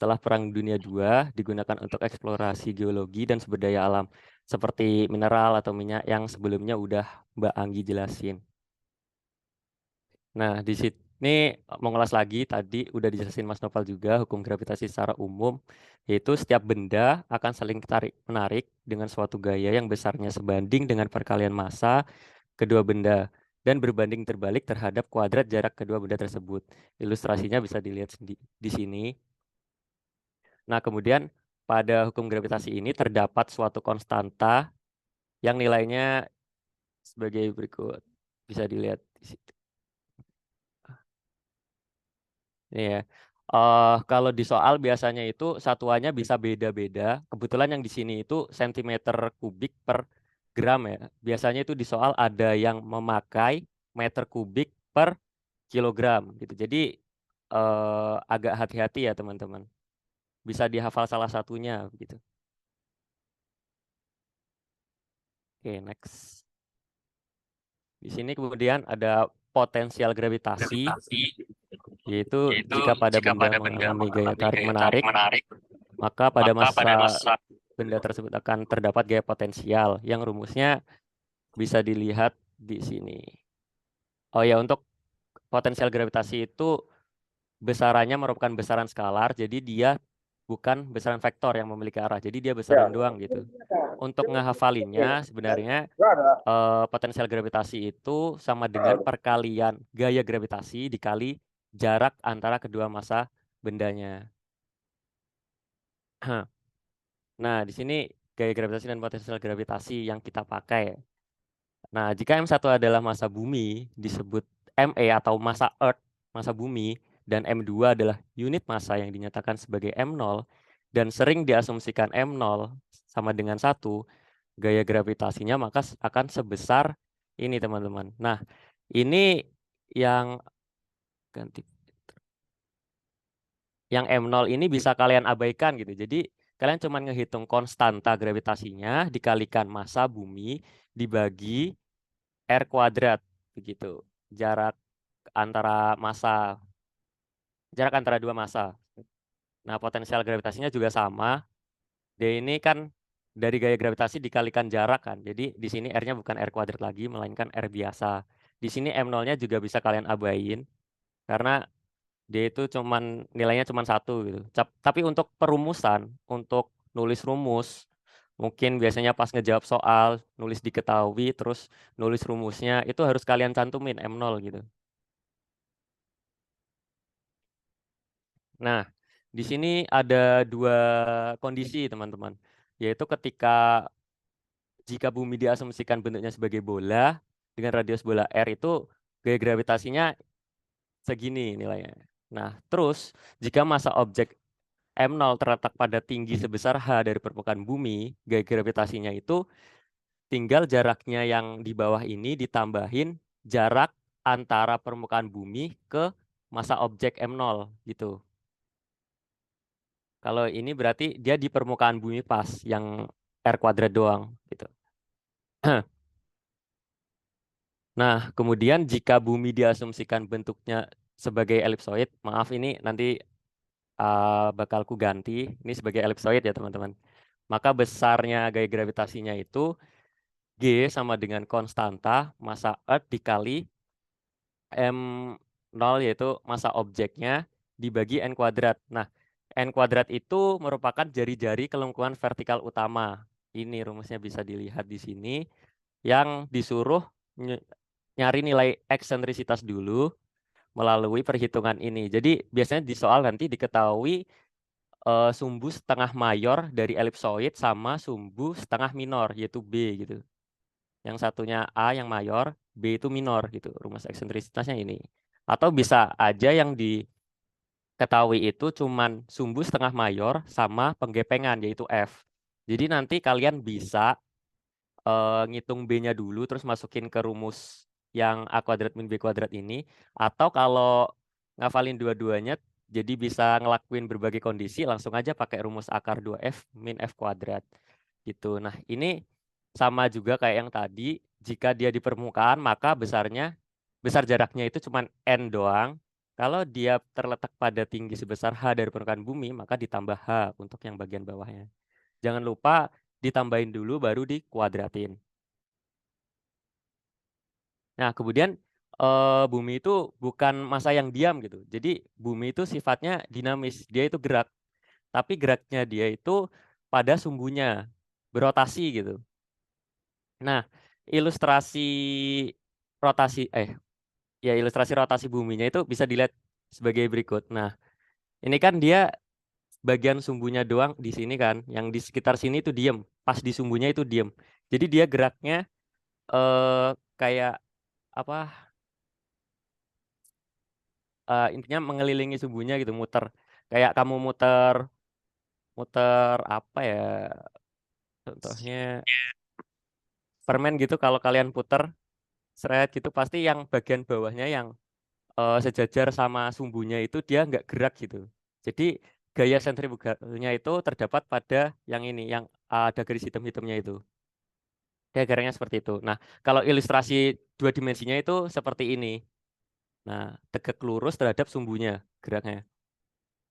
setelah Perang Dunia II digunakan untuk eksplorasi geologi dan sumber daya alam seperti mineral atau minyak yang sebelumnya udah Mbak Anggi jelasin. Nah, di sini mau ngelas lagi, tadi udah dijelasin Mas Noval juga hukum gravitasi secara umum, yaitu setiap benda akan saling tarik-menarik dengan suatu gaya yang besarnya sebanding dengan perkalian massa kedua benda dan berbanding terbalik terhadap kuadrat jarak kedua benda tersebut. Ilustrasinya bisa dilihat di sini. Nah, kemudian pada hukum gravitasi ini terdapat suatu konstanta yang nilainya sebagai berikut. Bisa dilihat di situ. Ini ya. Kalau di soal biasanya itu satuannya bisa beda-beda. Kebetulan yang di sini itu sentimeter kubik per gram ya. Biasanya itu di soal ada yang memakai meter kubik per kilogram gitu. Jadi agak hati-hati ya teman-teman. Bisa dihafal salah satunya gitu. Oke, next. Di sini kemudian ada potensial gravitasi, yaitu jika pada benda mengalami gaya tarik-menarik, maka pada massa benda tersebut akan terdapat gaya potensial yang rumusnya bisa dilihat di sini. Oh ya, untuk potensial gravitasi itu besarannya merupakan besaran skalar, jadi dia bukan besaran vektor yang memiliki arah, jadi dia besaran doang gitu. Untuk ngehafalinnya sebenarnya potensial gravitasi itu sama dengan perkalian gaya gravitasi dikali jarak antara kedua massa bendanya. Nah, di sini gaya gravitasi dan potensial gravitasi yang kita pakai. Nah, jika M1 adalah massa bumi, disebut ME atau massa Earth, massa bumi, dan M2 adalah unit massa yang dinyatakan sebagai M0, dan sering diasumsikan M0 sama dengan 1, gaya gravitasinya maka akan sebesar ini, teman-teman. Nah, ini yang yang M0 ini bisa kalian abaikan gitu. Jadi kalian cuma ngehitung konstanta gravitasinya dikalikan massa bumi dibagi R kuadrat begitu. Jarak antara dua massa. Nah, potensial gravitasinya juga sama. D ini kan dari gaya gravitasi dikalikan jarak kan. Jadi di sini R-nya bukan R kuadrat lagi melainkan R biasa. Di sini M0-nya juga bisa kalian abain karena dia itu nilainya cuman 1 gitu. Tapi untuk perumusan, untuk nulis rumus, mungkin biasanya pas ngejawab soal, nulis diketahui, terus nulis rumusnya, itu harus kalian cantumin M0 gitu. Nah, di sini ada 2 kondisi teman-teman, yaitu jika bumi diasumsikan bentuknya sebagai bola, dengan radius bola R itu gaya gravitasinya segini nilainya. Nah, terus jika massa objek M0 terletak pada tinggi sebesar H dari permukaan bumi, gaya gravitasinya itu tinggal jaraknya yang di bawah ini ditambahin jarak antara permukaan bumi ke massa objek M0 gitu. Kalau ini berarti dia di permukaan bumi pas, yang R kuadrat doang gitu. Nah, kemudian jika bumi diasumsikan bentuknya sebagai elipsoid, maaf ini nanti bakal ku ganti, ini sebagai elipsoid ya teman-teman. Maka besarnya gaya gravitasinya itu G sama dengan konstanta massa Earth dikali M0 yaitu massa objeknya dibagi N kuadrat. Nah, N kuadrat itu merupakan jari-jari kelengkungan vertikal utama. Ini rumusnya bisa dilihat di sini. Yang disuruh nyari nilai eksentrisitas dulu melalui perhitungan ini. Jadi biasanya di soal nanti diketahui sumbu setengah mayor dari elipsoid sama sumbu setengah minor yaitu B gitu. Yang satunya A yang mayor, B itu minor gitu. Rumus eksentrisitasnya ini. Atau bisa aja yang diketahui itu cuman sumbu setengah mayor sama penggepengan yaitu F. Jadi nanti kalian bisa ngitung B-nya dulu terus masukin ke rumus yang A kuadrat min B kuadrat ini. Atau kalau ngafalin dua-duanya jadi bisa ngelakuin berbagai kondisi langsung aja pakai rumus akar 2F min F kuadrat gitu. Nah, ini sama juga kayak yang tadi, jika dia di permukaan maka besar jaraknya itu cuma N doang Kalau dia terletak pada tinggi sebesar H dari permukaan bumi, maka ditambah H untuk yang bagian bawahnya. Jangan lupa ditambahin dulu baru dikuadratin. Nah, kemudian bumi itu bukan massa yang diam gitu. Jadi bumi itu sifatnya dinamis, dia itu gerak. Tapi geraknya dia itu pada sumbunya, berotasi gitu. Nah, ilustrasi ilustrasi rotasi buminya itu bisa dilihat sebagai berikut. Nah, ini kan dia bagian sumbunya doang di sini kan, yang di sekitar sini itu diem, pas di sumbunya itu diem. Jadi dia geraknya kayak apa? Intinya mengelilingi sumbunya gitu, muter. Kayak kamu muter muter apa ya? Contohnya permen gitu, kalau kalian puter seret gitu pasti yang bagian bawahnya yang sejajar sama sumbunya itu dia nggak gerak gitu. Jadi gaya sentrifugalnya itu terdapat pada yang ini, yang ada garis hitam-hitamnya itu. Diagramnya seperti itu. Nah, kalau ilustrasi dua dimensinya itu seperti ini. Nah, tegak lurus terhadap sumbunya geraknya.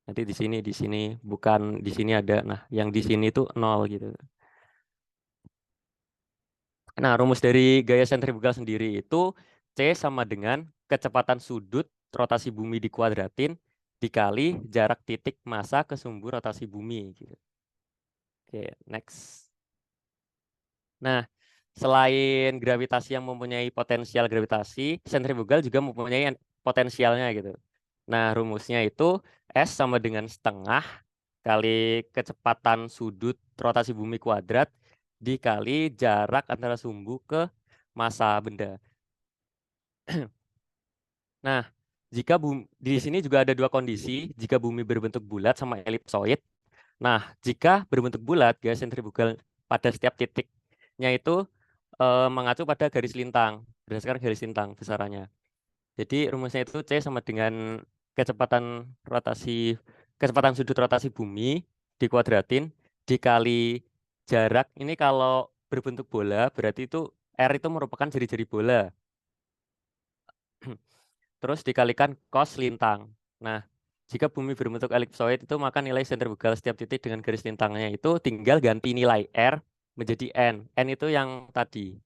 Nanti di sini, bukan di sini ada. Nah, yang di sini itu 0 gitu. Nah, rumus dari gaya sentrifugal sendiri itu C sama dengan kecepatan sudut rotasi bumi dikuadratin dikali jarak titik massa ke sumbu rotasi bumi gitu. Oke, next. Nah, selain gravitasi yang mempunyai potensial gravitasi, sentrifugal juga mempunyai potensialnya gitu. Nah, rumusnya itu S sama dengan setengah kali kecepatan sudut rotasi bumi kuadrat dikali jarak antara sumbu ke massa benda. Nah, jika di sini juga ada dua kondisi, jika bumi berbentuk bulat sama elipsoid. Nah, jika berbentuk bulat, gaya sentrifugal pada setiap titiknya itu mengacu pada garis lintang, berdasarkan garis lintang besarannya. Jadi rumusnya itu C sama dengan kecepatan sudut rotasi bumi dikuadratin dikali jarak. Ini kalau berbentuk bola berarti itu R itu merupakan jari-jari bola. Terus dikalikan cos lintang. Nah, jika bumi berbentuk elipsoid itu maka nilai sentrifugal setiap titik dengan garis lintangnya itu tinggal ganti nilai R menjadi N. N itu yang tadi.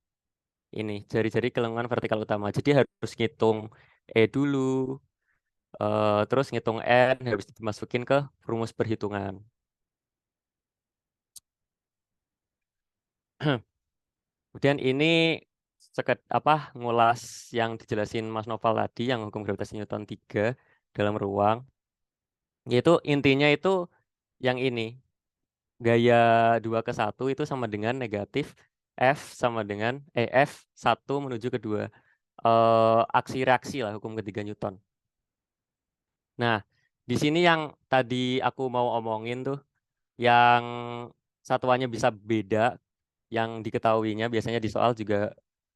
Ini jari-jari gelenggan vertikal utama. Jadi harus ngitung E dulu, terus ngitung N, habis dimasukin ke rumus perhitungan. Kemudian ini ngulas yang dijelasin Mas Noval tadi, yang hukum gravitasi Newton 3 dalam ruang. Yaitu intinya itu yang ini, gaya 2 ke 1 itu sama dengan negatif F sama dengan F1 menuju ke 2. Aksi reaksi lah hukum ketiga Newton. Nah, di sini yang tadi aku mau omongin tuh, yang satuannya bisa beda, yang diketahuinya biasanya di soal juga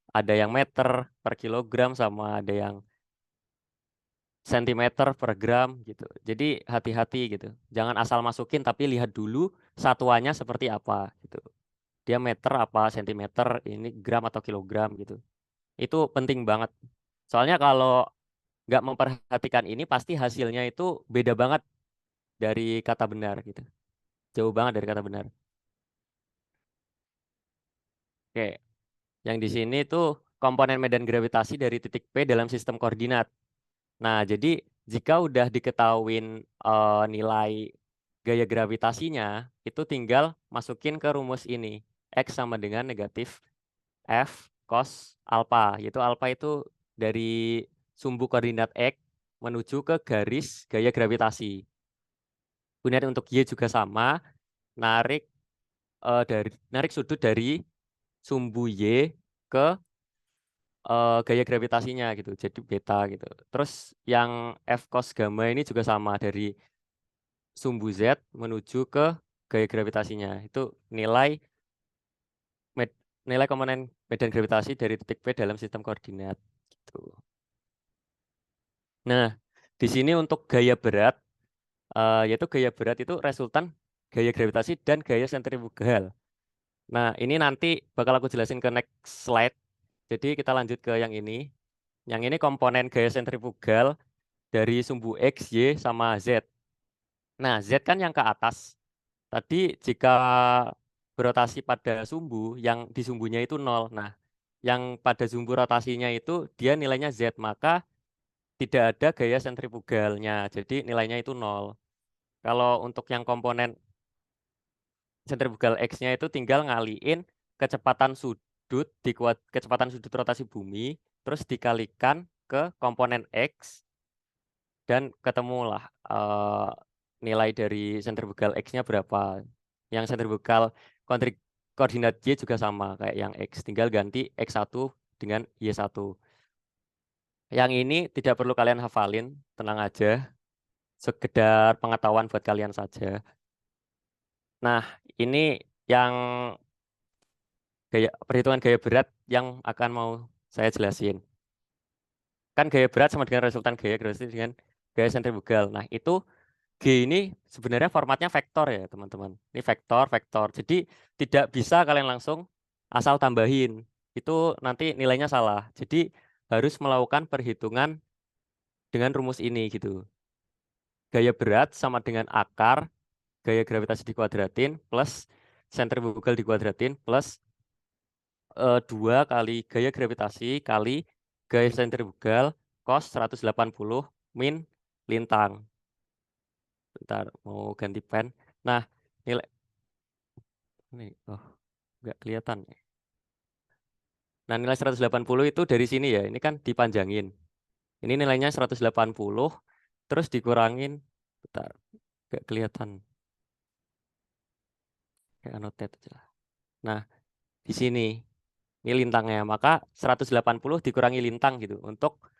ada yang meter per kilogram sama ada yang sentimeter per gram gitu. Jadi hati-hati gitu. Jangan asal masukin tapi lihat dulu satuannya seperti apa gitu. Dia meter apa sentimeter, ini gram atau kilogram gitu. Itu penting banget. Soalnya kalau nggak memperhatikan ini pasti hasilnya itu beda banget dari kata benar gitu. Jauh banget dari kata benar. Oke, yang di sini tuh komponen medan gravitasi dari titik P dalam sistem koordinat. Nah, jadi jika udah diketahuin nilai gaya gravitasinya, itu tinggal masukin ke rumus ini. X sama dengan negatif F cos alpha. Yaitu alpha itu dari sumbu koordinat X menuju ke garis gaya gravitasi. Kemudian untuk Y juga sama, narik narik sudut dari sumbu Y ke gaya gravitasinya gitu, jadi beta gitu. Terus yang F cos gamma ini juga sama, dari sumbu Z menuju ke gaya gravitasinya. Itu nilai komponen medan gravitasi dari titik P dalam sistem koordinat gitu. Nah, di sini untuk gaya berat, yaitu gaya berat itu resultan gaya gravitasi dan gaya sentrifugal. Nah, ini nanti bakal aku jelasin ke next slide. Jadi kita lanjut ke yang ini. Yang ini komponen gaya sentrifugal dari sumbu X, Y, sama Z. Nah, Z kan yang ke atas. Tadi jika berotasi pada sumbu, yang di sumbunya itu 0. Nah, yang pada sumbu rotasinya itu dia nilainya Z, maka tidak ada gaya sentrifugalnya. Jadi nilainya itu 0. Kalau untuk yang komponen sentrifugal X-nya itu tinggal ngaliin kecepatan sudut kecepatan sudut rotasi bumi, terus dikalikan ke komponen X, dan ketemulah nilai dari sentrifugal X-nya berapa. Yang sentrifugal koordinat Y juga sama kayak yang X, tinggal ganti X1 dengan Y1. Yang ini tidak perlu kalian hafalin, tenang aja. Sekedar pengetahuan buat kalian saja. Nah, ini yang perhitungan gaya berat yang akan mau saya jelasin. Kan gaya berat sama dengan resultan gaya gravitasi dengan gaya sentrifugal. Nah, itu G ini sebenarnya formatnya vektor ya, teman-teman. Ini vektor, vektor. Jadi tidak bisa kalian langsung asal tambahin. Itu nanti nilainya salah. Jadi harus melakukan perhitungan dengan rumus ini gitu. Gaya berat sama dengan akar gaya gravitasi dikuadratin plus sentrifugal dikuadratin plus 2 kali gaya gravitasi kali gaya sentrifugal cos 180 min lintang. Bentar, mau ganti pen. Nah, nilai ini nggak kelihatan. Nah, nilai 180 itu dari sini ya. Ini kan dipanjangin. Ini nilainya 180 terus dikurangin. Bentar, nggak kelihatan. Kayak annotate aja lah. Nah, di sini ini lintangnya. Maka 180 dikurangi lintang gitu untuk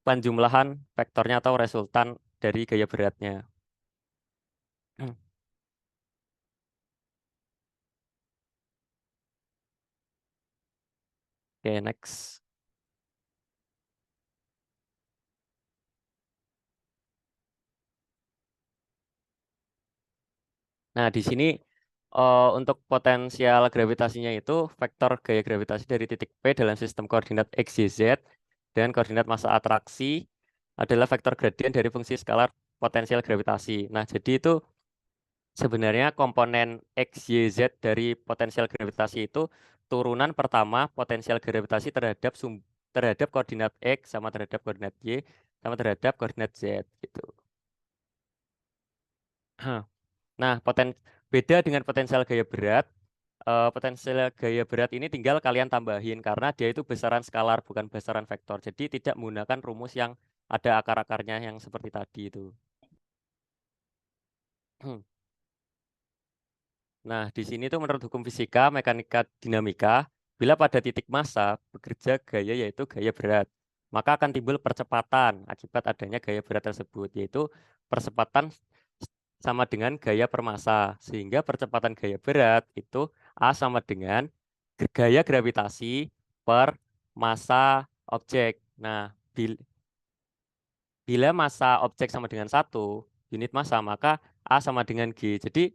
penjumlahan vektornya atau resultan dari gaya beratnya. Oke, next. Nah, di sini untuk potensial gravitasinya itu vektor gaya gravitasi dari titik P dalam sistem koordinat X, Y, Z dan koordinat massa atraksi adalah vektor gradien dari fungsi skalar potensial gravitasi. Nah, jadi itu sebenarnya komponen X, Y, Z dari potensial gravitasi itu turunan pertama potensial gravitasi terhadap koordinat X sama terhadap koordinat Y sama terhadap koordinat Z gitu. Nah, beda dengan potensial gaya berat. Potensial gaya berat ini tinggal kalian tambahin karena dia itu besaran skalar bukan besaran vektor. Jadi tidak menggunakan rumus yang ada akar-akarnya yang seperti tadi itu. Nah, di sini tuh menurut hukum fisika, mekanika dinamika, bila pada titik massa bekerja gaya yaitu gaya berat, maka akan timbul percepatan akibat adanya gaya berat tersebut, yaitu percepatan sama dengan gaya per massa. Sehingga percepatan gaya berat itu A sama dengan gaya gravitasi per massa objek. Nah, bila massa objek sama dengan 1 unit massa, maka A sama dengan G. Jadi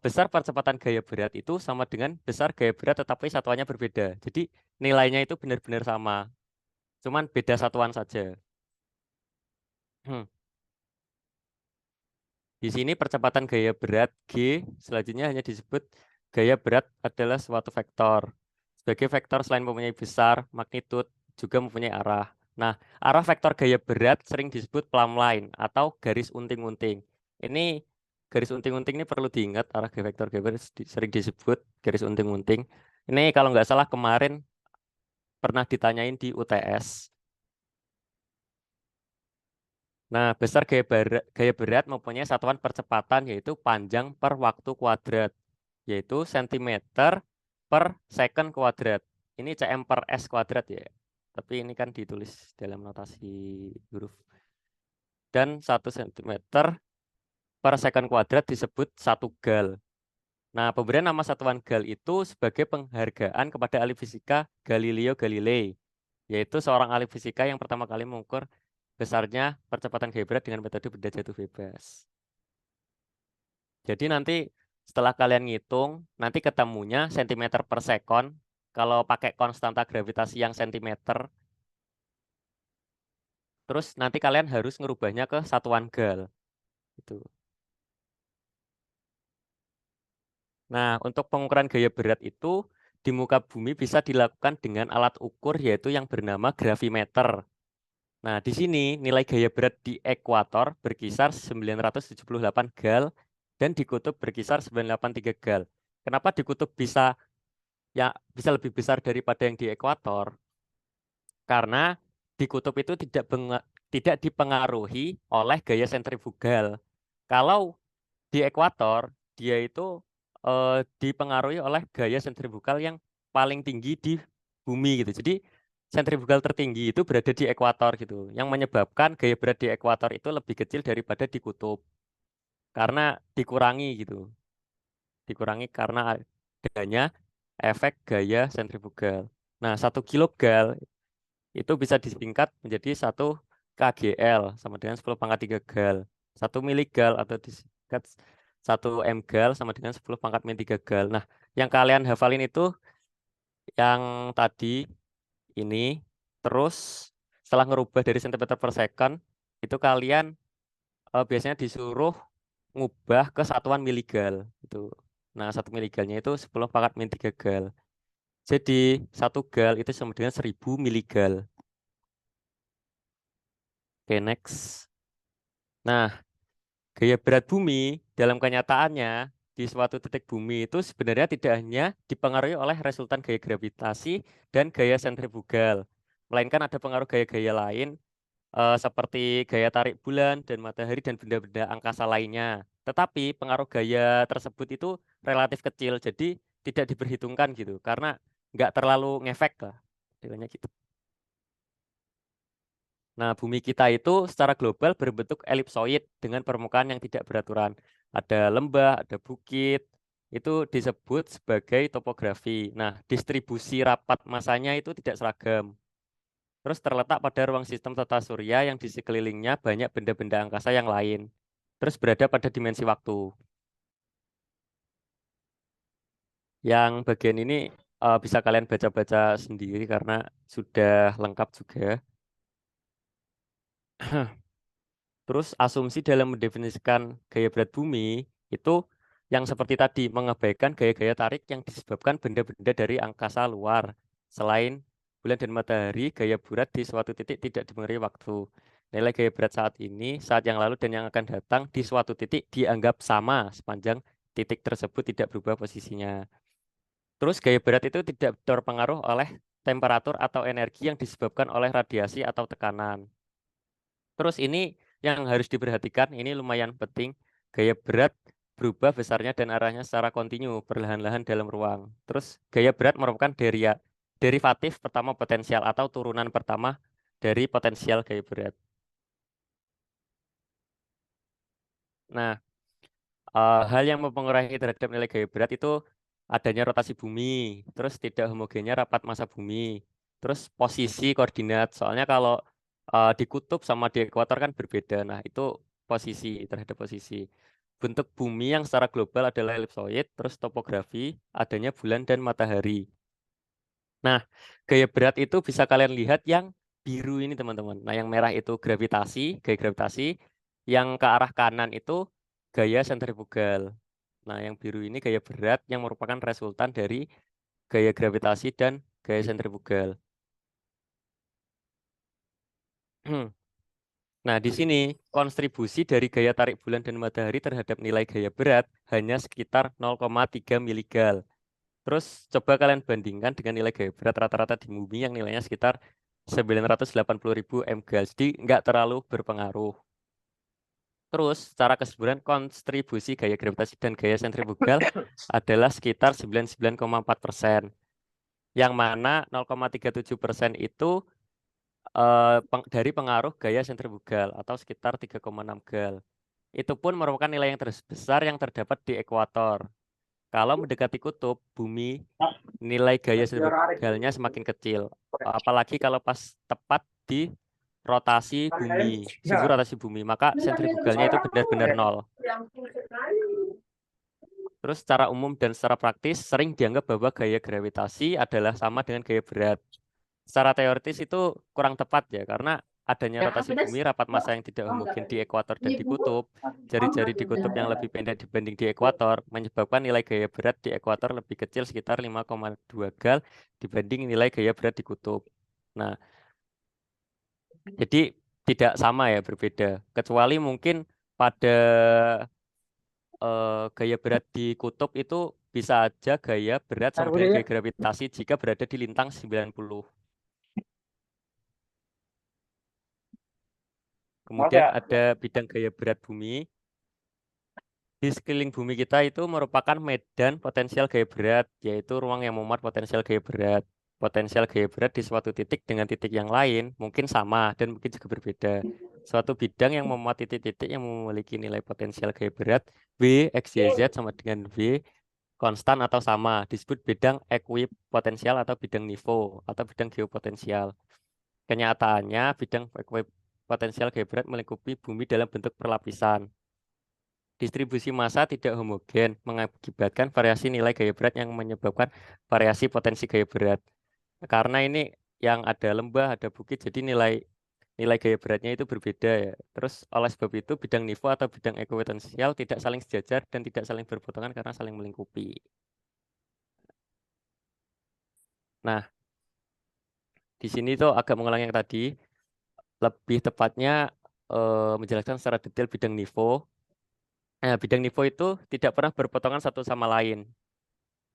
besar percepatan gaya berat itu sama dengan besar gaya berat tetapi satuannya berbeda. Jadi nilainya itu benar-benar sama. Cuman beda satuan saja. Di sini percepatan gaya berat G selanjutnya hanya disebut gaya berat adalah suatu vektor. Sebagai vektor selain mempunyai besar, magnitud, juga mempunyai arah. Nah, arah vektor gaya berat sering disebut plumb line atau garis unting-unting. Ini garis unting-unting ini perlu diingat, arah vektor gaya berat sering disebut garis unting-unting. Ini kalau nggak salah kemarin pernah ditanyain di UTS. Nah, besar gaya berat mempunyai satuan percepatan yaitu panjang per waktu kuadrat, yaitu cm per second kuadrat. Ini cm per s kuadrat ya, tapi ini kan ditulis dalam notasi huruf. Dan 1 cm per second kuadrat disebut 1 gal. Nah, pemberian nama satuan gal itu sebagai penghargaan kepada ahli fisika Galileo Galilei, yaitu seorang ahli fisika yang pertama kali mengukur besarnya percepatan gaya berat dengan metode benda jatuh bebas. Jadi nanti setelah kalian ngitung, nanti ketemunya cm per second. Kalau pakai konstanta gravitasi yang cm, Terus nanti kalian harus ngerubahnya ke satuan gal. Gitu. Nah, untuk pengukuran gaya berat itu di muka bumi bisa dilakukan dengan alat ukur yaitu yang bernama gravimeter. Nah, di sini nilai gaya berat di ekuator berkisar 978 gal dan di kutub berkisar 983 gal. Kenapa di kutub bisa lebih besar daripada yang di ekuator? Karena di kutub itu tidak dipengaruhi oleh gaya sentrifugal. Kalau di ekuator dia itu dipengaruhi oleh gaya sentrifugal yang paling tinggi di bumi gitu. Jadi sentrifugal tertinggi itu berada di ekuator gitu, yang menyebabkan gaya berat di ekuator itu lebih kecil daripada di kutub karena dikurangi gitu. Dikurangi karena adanya efek gaya sentrifugal. Nah, 1 kilogal itu bisa disingkat menjadi 1 kgl sama dengan 10 pangkat 3 gal. 1 miligal atau disingkat 1 mgal sama dengan 10 pangkat min 3 gal. Nah, yang kalian hafalin itu yang tadi ini, terus setelah ngerubah dari centimeter per second, itu kalian biasanya disuruh ngubah ke satuan miligal. Gitu. Nah, 1 miligalnya itu 10 pangkat min 3 gal. Jadi, 1 gal itu sama dengan 1000 miligal. Oke, next. Nah, gaya berat bumi dalam kenyataannya di suatu titik bumi itu sebenarnya tidak hanya dipengaruhi oleh resultan gaya gravitasi dan gaya sentrifugal, melainkan ada pengaruh gaya-gaya lain seperti gaya tarik bulan dan matahari dan benda-benda angkasa lainnya. Tetapi pengaruh gaya tersebut itu relatif kecil, jadi tidak diperhitungkan gitu, karena nggak terlalu ngefek lah, istilahnya gitu. Nah, bumi kita itu secara global berbentuk elipsoid dengan permukaan yang tidak beraturan. Ada lembah, ada bukit, itu disebut sebagai topografi. Nah, distribusi rapat masanya itu tidak seragam. Terus terletak pada ruang sistem tata surya yang di sekelilingnya banyak benda-benda angkasa yang lain. Terus berada pada dimensi waktu. Yang bagian ini bisa kalian baca-baca sendiri karena sudah lengkap juga. Terus asumsi dalam mendefinisikan gaya berat bumi itu yang seperti tadi mengabaikan gaya-gaya tarik yang disebabkan benda-benda dari angkasa luar. Selain bulan dan matahari, gaya berat di suatu titik tidak dipengaruhi waktu. Nilai gaya berat saat ini, saat yang lalu dan yang akan datang di suatu titik dianggap sama sepanjang titik tersebut tidak berubah posisinya. Terus gaya berat itu tidak terpengaruh oleh temperatur atau energi yang disebabkan oleh radiasi atau tekanan. Terus ini yang harus diperhatikan, ini lumayan penting. Gaya berat berubah besarnya dan arahnya secara kontinu, perlahan-lahan dalam ruang. Terus gaya berat merupakan derivatif pertama potensial atau turunan pertama dari potensial gaya berat. Nah, hal yang mempengaruhi terhadap nilai gaya berat itu adanya rotasi bumi, terus tidak homogennya rapat massa bumi, terus posisi koordinat. Soalnya kalau di kutub sama di ekuator kan berbeda. Nah, itu posisi terhadap posisi. Bentuk bumi yang secara global adalah elipsoid, terus topografi, adanya bulan dan matahari. Nah, gaya berat itu bisa kalian lihat yang biru ini, teman-teman. Nah, yang merah itu gaya gravitasi. Yang ke arah kanan itu gaya sentrifugal. Nah, yang biru ini gaya berat yang merupakan resultan dari gaya gravitasi dan gaya sentrifugal. Nah, di sini kontribusi dari gaya tarik bulan dan matahari terhadap nilai gaya berat hanya sekitar 0,3 miligal. Terus coba kalian bandingkan dengan nilai gaya berat rata-rata di bumi yang nilainya sekitar 980.000 mgal. Jadi nggak terlalu berpengaruh. Terus secara keseluruhan kontribusi gaya gravitasi dan gaya sentrifugal adalah sekitar 99,4%. Yang mana 0,37% itu dari pengaruh gaya sentrifugal atau sekitar 3,6 gal. Itu pun merupakan nilai yang terbesar yang terdapat di ekuator. Kalau mendekati kutub, bumi nilai gaya sentrifugalnya semakin kecil. Apalagi kalau pas tepat di rotasi bumi, suhu rotasi bumi, maka sentrifugalnya itu benar-benar nol. Terus secara umum dan secara praktis sering dianggap bahwa gaya gravitasi adalah sama dengan gaya berat. Secara teoritis itu kurang tepat ya, karena adanya rotasi bumi, rapat massa yang tidak homogen di ekuator dan di kutub, jari-jari di kutub yang lebih pendek dibanding di ekuator, menyebabkan nilai gaya berat di ekuator lebih kecil sekitar 5,2 gal dibanding nilai gaya berat di kutub. Nah, jadi tidak sama ya, berbeda. Kecuali mungkin pada gaya berat di kutub itu bisa aja gaya berat sama dengan gaya gravitasi jika berada di lintang 90. Kemudian ada bidang gaya berat bumi. Di sekeliling bumi kita itu merupakan medan potensial gaya berat, yaitu ruang yang memuat potensial gaya berat. Potensial gaya berat di suatu titik dengan titik yang lain mungkin sama dan mungkin juga berbeda. Suatu bidang yang memuat titik-titik yang memiliki nilai potensial gaya berat V, X, Y, Z sama dengan V konstan atau sama disebut bidang ekuipotensial atau bidang NIVO atau bidang geopotensial. Kenyataannya bidang ekuipotensial gaya berat melingkupi bumi dalam bentuk perlapisan. Distribusi massa tidak homogen mengakibatkan variasi nilai gaya berat yang menyebabkan variasi potensi gaya berat. Karena ini yang ada lembah, ada bukit, jadi nilai gaya beratnya itu berbeda ya. Terus oleh sebab itu bidang NIVO atau bidang ekuipotensial tidak saling sejajar dan tidak saling berpotongan karena saling melingkupi. Nah, di sini tuh agak mengulang yang tadi, lebih tepatnya menjelaskan secara detail bidang NIVO. Nah, bidang NIVO itu tidak pernah berpotongan satu sama lain.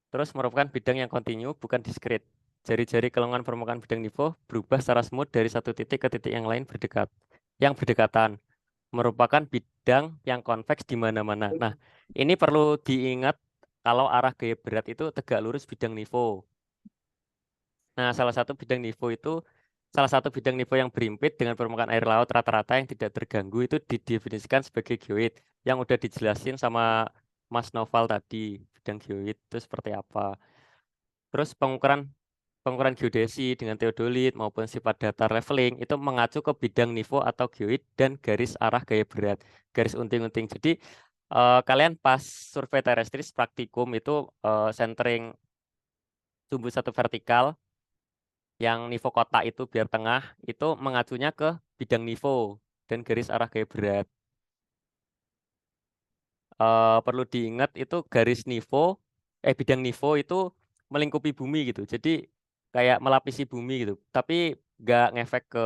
Terus merupakan bidang yang kontinu, bukan diskrit. Jari-jari kelongan permukaan bidang NIVO berubah secara smooth dari satu titik ke titik yang lain berdekatan. Merupakan bidang yang konveks di mana-mana. Nah, ini perlu diingat kalau arah gaya berat itu tegak lurus bidang NIVO. Nah, salah satu bidang NIVO yang berimpit dengan permukaan air laut rata-rata yang tidak terganggu itu didefinisikan sebagai geoid, yang udah dijelasin sama Mas Noval tadi, bidang geoid itu seperti apa. Terus pengukuran geodesi dengan teodolit maupun sifat datar leveling itu mengacu ke bidang NIVO atau geoid dan garis arah gaya berat, garis unting-unting. Jadi kalian pas survei terrestris praktikum itu centering sumbu satu vertikal yang NIVO kotak itu biar tengah itu mengacunya ke bidang NIVO dan garis arah gaya berat. Perlu diingat itu garis NIVO, bidang NIVO itu melingkupi bumi gitu. Jadi kayak melapisi bumi gitu. Tapi nggak ngefek ke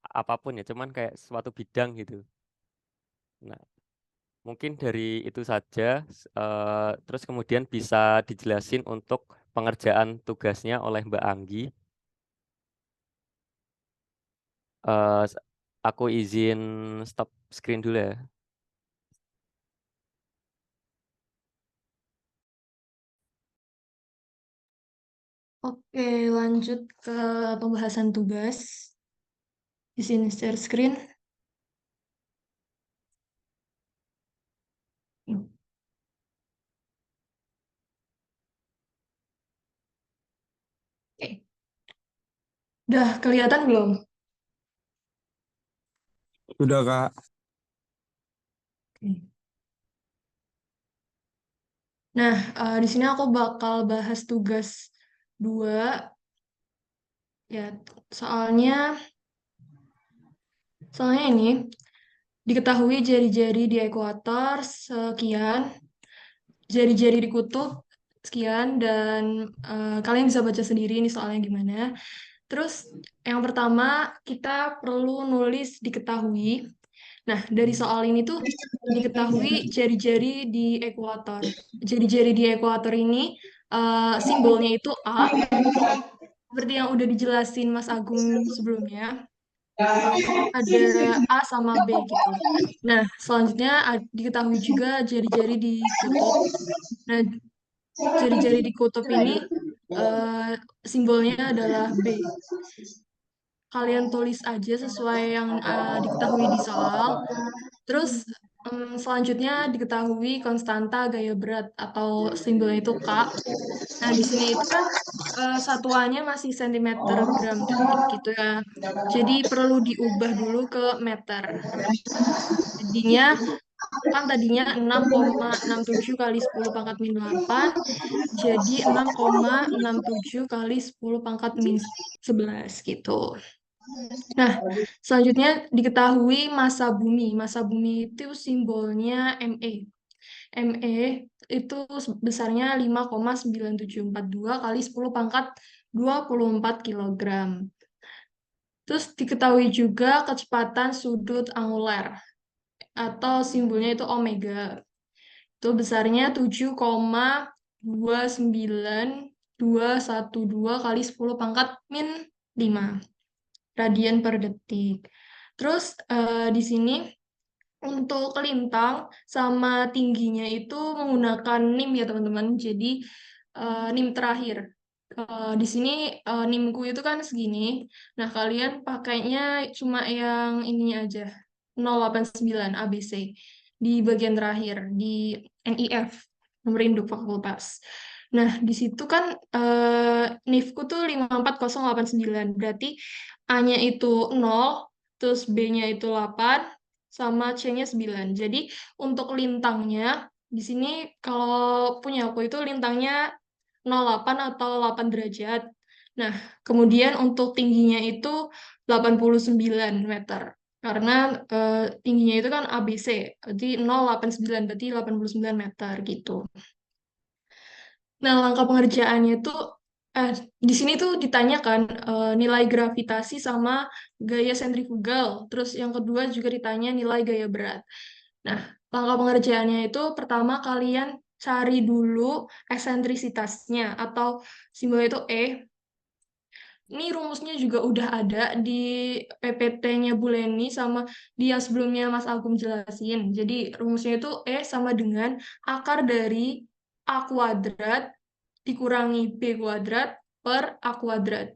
apapun ya, cuman kayak suatu bidang gitu. Nah, mungkin dari itu saja. Terus kemudian bisa dijelasin untuk pengerjaan tugasnya oleh Mbak Anggi. Aku izin stop screen dulu ya. Oke, lanjut ke pembahasan tugas. Di sini share screen. Oke. Udah kelihatan belum? Udah, Kak. Oke. Nah, di sini aku bakal bahas tugas 2. Ya, soalnya ini diketahui jari-jari di ekuator sekian, jari-jari di kutub sekian, dan kalian bisa baca sendiri ini soalnya gimana. Terus yang pertama kita perlu nulis diketahui. Nah, dari soal ini tuh diketahui jari-jari di ekuator. Jari-jari di ekuator ini simbolnya itu A, seperti yang udah dijelasin Mas Agung sebelumnya. Ada A sama B gitu. Nah, selanjutnya diketahui juga jari-jari di kutub. Nah, jari-jari di kutub ini simbolnya adalah B. Kalian tulis aja sesuai yang diketahui di soal. Terus selanjutnya diketahui konstanta gaya berat atau simbolnya itu K. Nah, di sini itu kan satuannya masih sentimeter gram detik gitu ya. Jadi perlu diubah dulu ke meter. Tadinya 6,67 kali 10 pangkat min 8 jadi 6,67 kali 10 pangkat min 11 gitu. Nah, selanjutnya diketahui massa bumi. Massa bumi itu simbolnya ME. ME itu besarnya 5,9742 kali 10 pangkat 24 kilogram. Terus diketahui juga kecepatan sudut angular atau simbolnya itu omega. Itu besarnya 7,29212 kali 10 pangkat min 5 radian per detik. Terus di sini untuk lintang sama tingginya itu menggunakan NIM ya teman-teman. Jadi NIM terakhir. Di sini NIMku itu kan segini. Nah, kalian pakainya cuma yang ini aja. 089 ABC di bagian terakhir di NIF, nomor induk fakultas. Nah, di situ kan NIF-ku tuh 54089. Berarti A-nya itu 0, terus B-nya itu 8, sama C-nya 9. Jadi untuk lintangnya, di sini kalau punya aku itu lintangnya 08 atau 8 derajat. Nah, kemudian untuk tingginya itu 89 meter. Karena tingginya itu kan ABC, berarti 089, berarti 89 meter gitu. Nah, langkah pengerjaannya itu di sini tuh ditanyakan nilai gravitasi sama gaya sentrifugal. Terus yang kedua juga ditanya nilai gaya berat. Nah, langkah pengerjaannya itu pertama kalian cari dulu eksentrisitasnya atau simbol itu E. Ini rumusnya juga udah ada di PPT-nya Bu Leni sama di yang sebelumnya Mas Agung jelasin. Jadi rumusnya itu E sama dengan akar dari A kuadrat dikurangi B kuadrat per A kuadrat.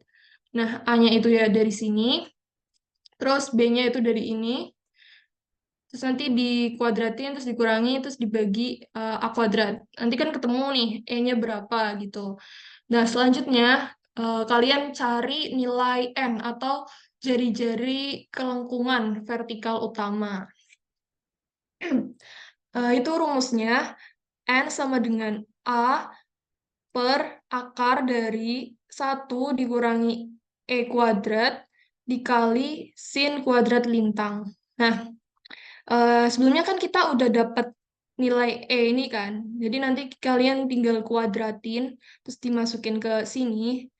Nah, A-nya itu ya dari sini, terus B-nya itu dari ini, terus nanti dikuadratin, terus dikurangi, terus dibagi A kuadrat. Nanti kan ketemu nih, E-nya berapa gitu. Nah, selanjutnya kalian cari nilai N atau jari-jari kelengkungan vertikal utama. Itu rumusnya N sama dengan A per akar dari 1 dikurangi E kuadrat dikali sin kuadrat lintang. Nah, sebelumnya kan kita udah dapat nilai E ini kan. Jadi nanti kalian tinggal kuadratin, terus dimasukin ke sini,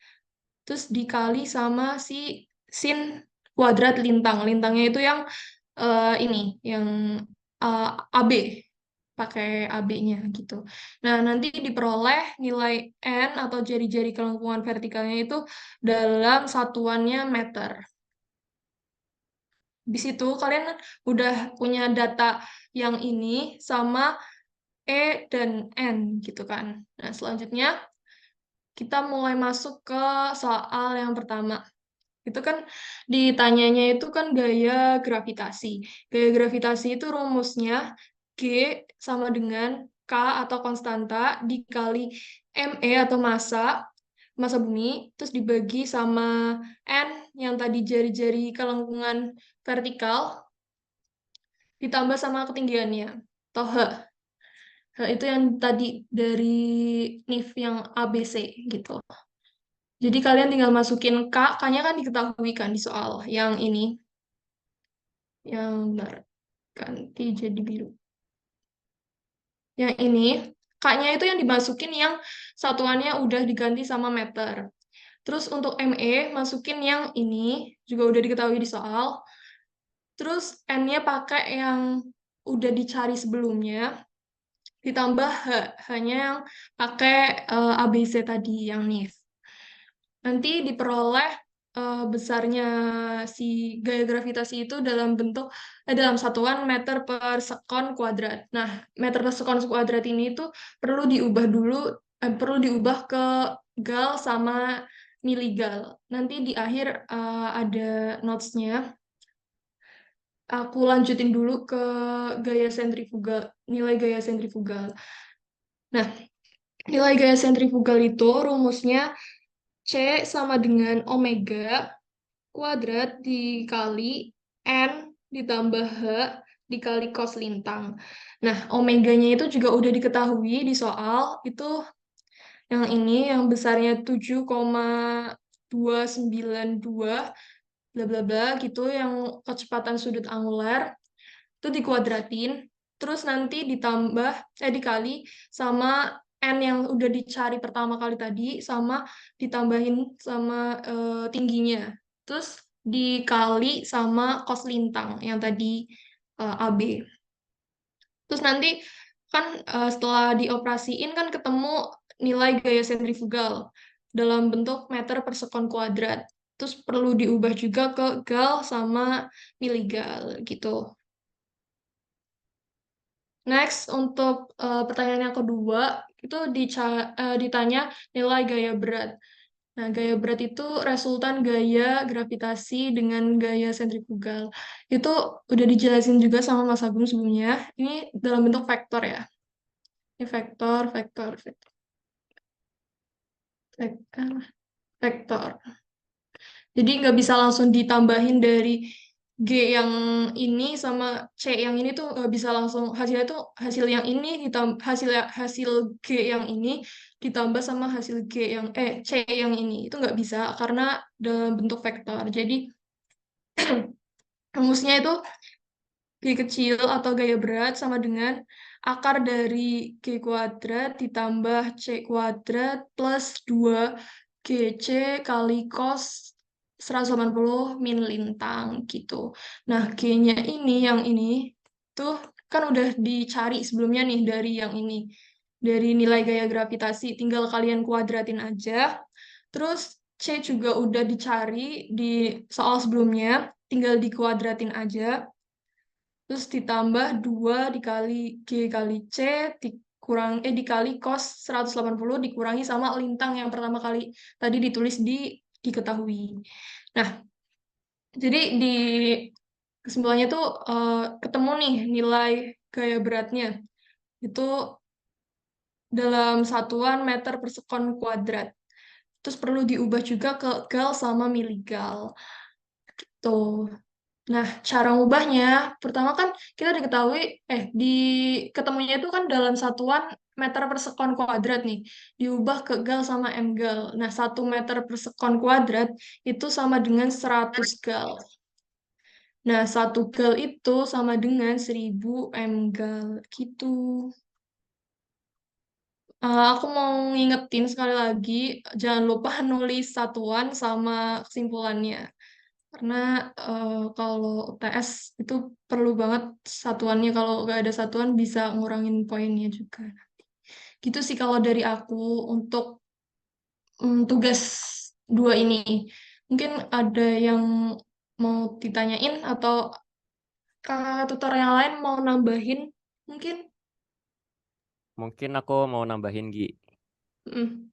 terus dikali sama si sin kuadrat lintang. Lintangnya itu yang ini, yang AB, pakai AB-nya gitu. Nah, nanti diperoleh nilai N atau jari-jari kelengkungan vertikalnya itu dalam satuannya meter. Di situ kalian udah punya data yang ini sama E dan N gitu kan. Nah, selanjutnya kita mulai masuk ke soal yang pertama. Itu kan ditanyanya itu kan gaya gravitasi. Gaya gravitasi itu rumusnya G sama dengan K atau konstanta dikali ME atau massa bumi, terus dibagi sama N yang tadi jari-jari kelengkungan vertikal, ditambah sama ketinggiannya, atau H. H itu yang tadi dari NIF yang ABC gitu. Jadi kalian tinggal masukin K, K-nya kan diketahui kan di soal yang ini. Yang benar, ganti jadi biru. Yang ini, K-nya itu yang dimasukin yang satuannya udah diganti sama meter. Terus untuk ME, masukin yang ini, juga udah diketahui di soal. Terus N-nya pakai yang udah dicari sebelumnya, ditambah H, H-nya yang pakai ABC tadi, yang NIF. Nanti diperoleh besarnya si gaya gravitasi itu dalam bentuk dalam satuan meter per sekon kuadrat. Nah, meter per sekon kuadrat ini itu perlu diubah ke gal sama miligal. Nanti di akhir ada notes-nya. Aku lanjutin dulu ke gaya sentrifugal, nilai gaya sentrifugal. Nah, nilai gaya sentrifugal itu rumusnya C sama dengan omega kuadrat dikali N ditambah H dikali cos lintang. Nah, omeganya itu juga udah diketahui di soal, itu yang ini, yang besarnya 7,292 bla bla bla gitu, yang kecepatan sudut angular itu dikuadratin, terus nanti dikali sama n yang udah dicari pertama kali tadi, sama ditambahin sama tingginya, terus dikali sama cos lintang yang tadi AB. Terus nanti kan setelah dioperasiin kan ketemu nilai gaya sentrifugal dalam bentuk meter per sekon kuadrat. Terus perlu diubah juga ke gal sama miligal gitu. Next, untuk pertanyaan yang kedua, itu ditanya nilai gaya berat. Nah, gaya berat itu resultan gaya gravitasi dengan gaya sentrifugal. Itu udah dijelasin juga sama Mas Agung sebelumnya. Ini dalam bentuk vektor ya. Ini vektor, vektor, vektor, vektor, vektor. Jadi nggak bisa langsung ditambahin dari G yang ini sama C yang ini tuh nggak bisa langsung, hasilnya tuh hasil yang ini hasil G yang ini ditambah sama hasil C yang ini itu nggak bisa karena dalam bentuk vektor. Jadi rumusnya itu G kecil atau gaya berat sama dengan akar dari G kuadrat ditambah C kuadrat plus 2 GC kali cos 180 min lintang gitu. Nah, G-nya ini, yang ini, tuh kan udah dicari sebelumnya nih dari yang ini. Dari nilai gaya gravitasi, tinggal kalian kuadratin aja. Terus C juga udah dicari di soal sebelumnya, tinggal dikuadratin aja. Terus ditambah 2 dikali G kali C dikali cos 180 dikurangi sama lintang yang pertama kali tadi ditulis diketahui. Nah, jadi di kesimpulannya tuh ketemu nih nilai gaya beratnya. Itu dalam satuan meter per sekon kuadrat. Terus perlu diubah juga ke gal sama miligal. Tuh. Nah, cara ngubahnya, pertama kan kita ketemunya itu kan dalam satuan meter per sekon kuadrat nih, diubah ke gal sama m gal. Nah, 1 meter per sekon kuadrat itu sama dengan 100 gal. Nah, 1 gal itu sama dengan 1000 m gal gitu. Aku mau ngingetin sekali lagi, jangan lupa nulis satuan sama kesimpulannya. Karena kalau UTS itu perlu banget satuannya. Kalau nggak ada satuan bisa ngurangin poinnya juga. Gitu sih kalau dari aku untuk tugas 2 ini. Mungkin ada yang mau ditanyain atau kakak tutor yang lain mau nambahin mungkin. Mungkin aku mau nambahin Gi.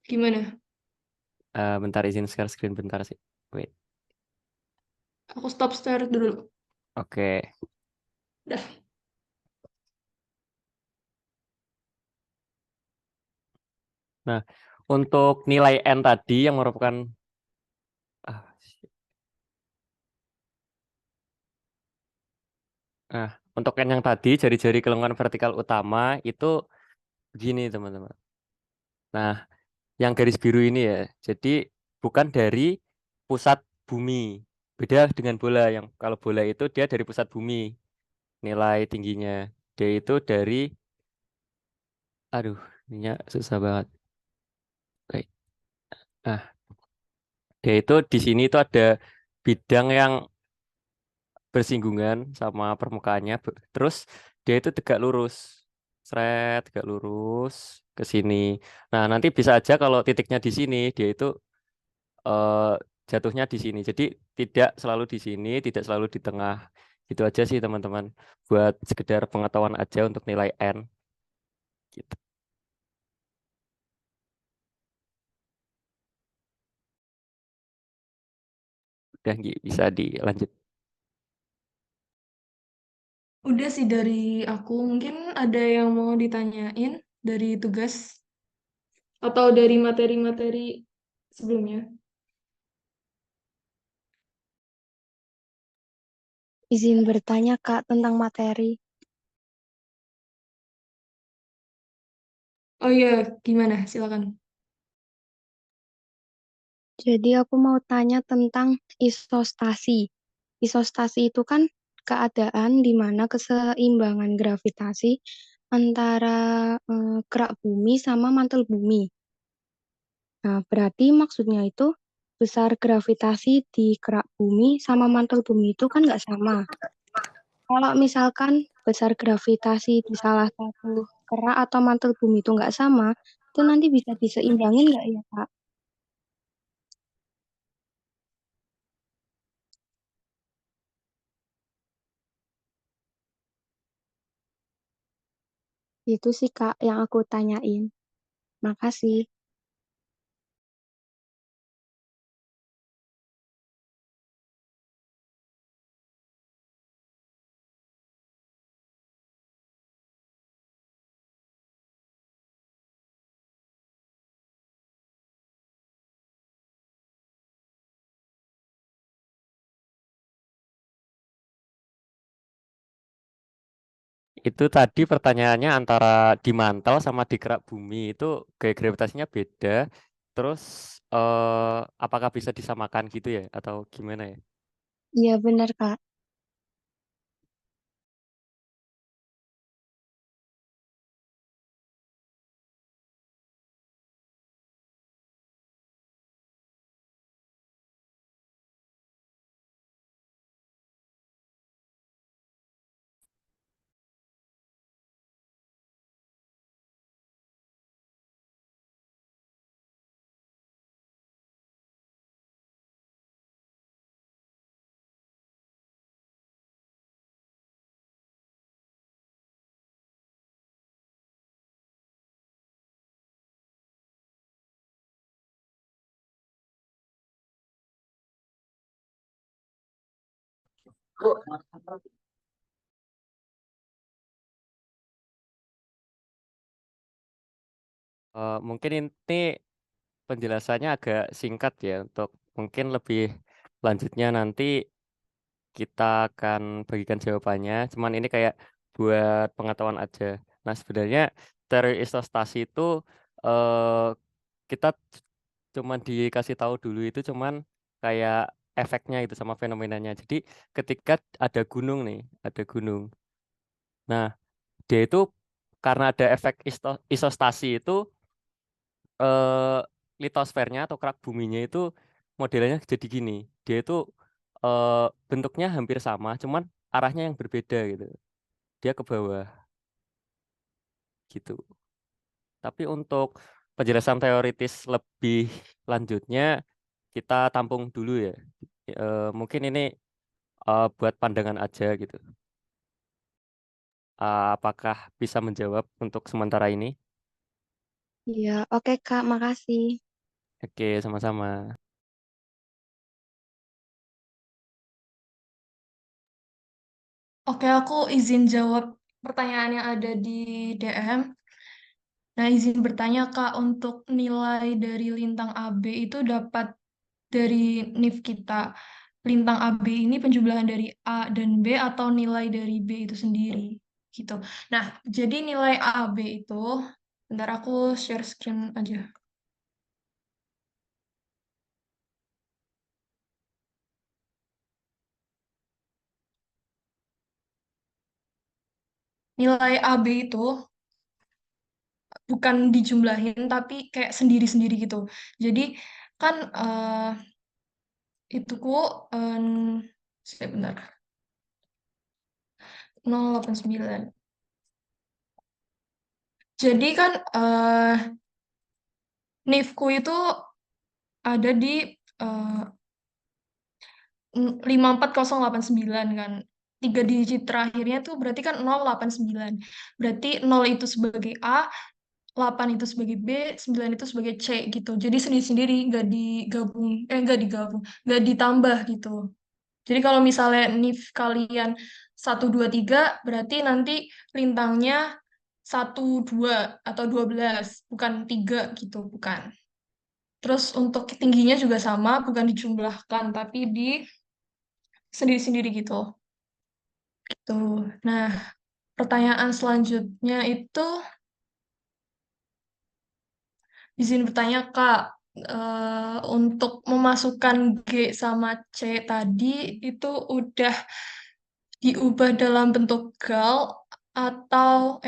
Gimana? Bentar izin share screen bentar sih. Wait. Aku stop share dulu. Oke. Dah. Nah, untuk nilai N tadi yang merupakan Nah, untuk N yang tadi jari-jari kelengkapan vertikal utama itu begini, teman-teman. Nah, yang garis biru ini ya. Jadi bukan dari pusat bumi. Beda dengan bola yang kalau bola itu dia dari pusat bumi nilai tingginya. Dia itu dari aduh, ininya susah banget. Oke. Nah, dia itu di sini itu ada bidang yang bersinggungan sama permukaannya. Terus dia itu tegak lurus. Tegak lurus ke sini. Nah, nanti bisa aja kalau titiknya di sini, dia itu eh, jatuhnya di sini. Jadi tidak selalu di sini, tidak selalu di tengah. Gitu aja sih teman-teman. Buat sekedar pengetahuan aja untuk nilai N. Gitu. Udah Gi, bisa dilanjut. Udah sih dari aku. Mungkin ada yang mau ditanyain dari tugas atau dari materi-materi sebelumnya. Izin bertanya, Kak, tentang materi. Oh iya, gimana? Silakan. Jadi aku mau tanya tentang isostasi. Isostasi itu kan keadaan di mana keseimbangan gravitasi antara kerak bumi sama mantel bumi. Nah, berarti maksudnya itu besar gravitasi di kerak bumi sama mantel bumi itu kan nggak sama. Kalau misalkan besar gravitasi di salah satu kerak atau mantel bumi itu nggak sama, itu nanti bisa diseimbangin nggak ya, Kak? Itu sih, Kak, yang aku tanyain. Makasih. Itu tadi pertanyaannya antara di mantel sama di kerak bumi itu gaya gravitasinya beda. Terus apakah bisa disamakan gitu ya atau gimana ya? Iya, benar, Kak. Mungkin ini penjelasannya agak singkat ya untuk mungkin lebih lanjutnya nanti kita akan bagikan jawabannya. Cuman ini kayak buat pengetahuan aja. Nah, sebenarnya teori isostasi itu eh, kita cuman dikasih tahu dulu itu cuman kayak efeknya itu sama fenomenanya. Jadi ketika ada gunung nih, ada gunung. Nah, dia itu karena ada efek isostasi itu eh, litosfernya atau kerak buminya itu modelnya jadi gini. Dia itu eh, bentuknya hampir sama, cuman arahnya yang berbeda gitu. Dia ke bawah gitu. Tapi untuk penjelasan teoritis lebih lanjutnya kita tampung dulu ya. Mungkin ini buat pandangan aja gitu. Apakah bisa menjawab untuk sementara ini? Iya, oke, Kak, makasih. Oke, sama-sama. Oke, aku izin jawab pertanyaan yang ada di DM. Nah, izin bertanya, Kak, untuk nilai dari lintang AB itu dapat dari NIF kita. Lintang AB ini penjumlahan dari A dan B atau nilai dari B itu sendiri, gitu. Nah, jadi nilai AB itu, bentar aku share screen aja. Nilai AB itu bukan dijumlahin, tapi kayak sendiri-sendiri gitu. Jadi, kan itu sebentar, 0,89. Jadi kan NIF-ku itu ada di eh, 54089 kan. 3 digit terakhirnya tuh berarti kan 089. Berarti 0 itu sebagai A, 8 itu sebagai B, 9 itu sebagai C gitu. Jadi sendiri-sendiri, nggak digabung, nggak ditambah gitu. Jadi kalau misalnya NIF kalian 1, 2, 3, berarti nanti lintangnya 1, 2, atau 12, bukan 3 gitu, bukan. Terus untuk tingginya juga sama, bukan dijumlahkan, tapi di sendiri-sendiri gitu. Gitu. Nah, pertanyaan selanjutnya itu izin bertanya, Kak. untuk memasukkan G sama C tadi itu udah diubah dalam bentuk gal atau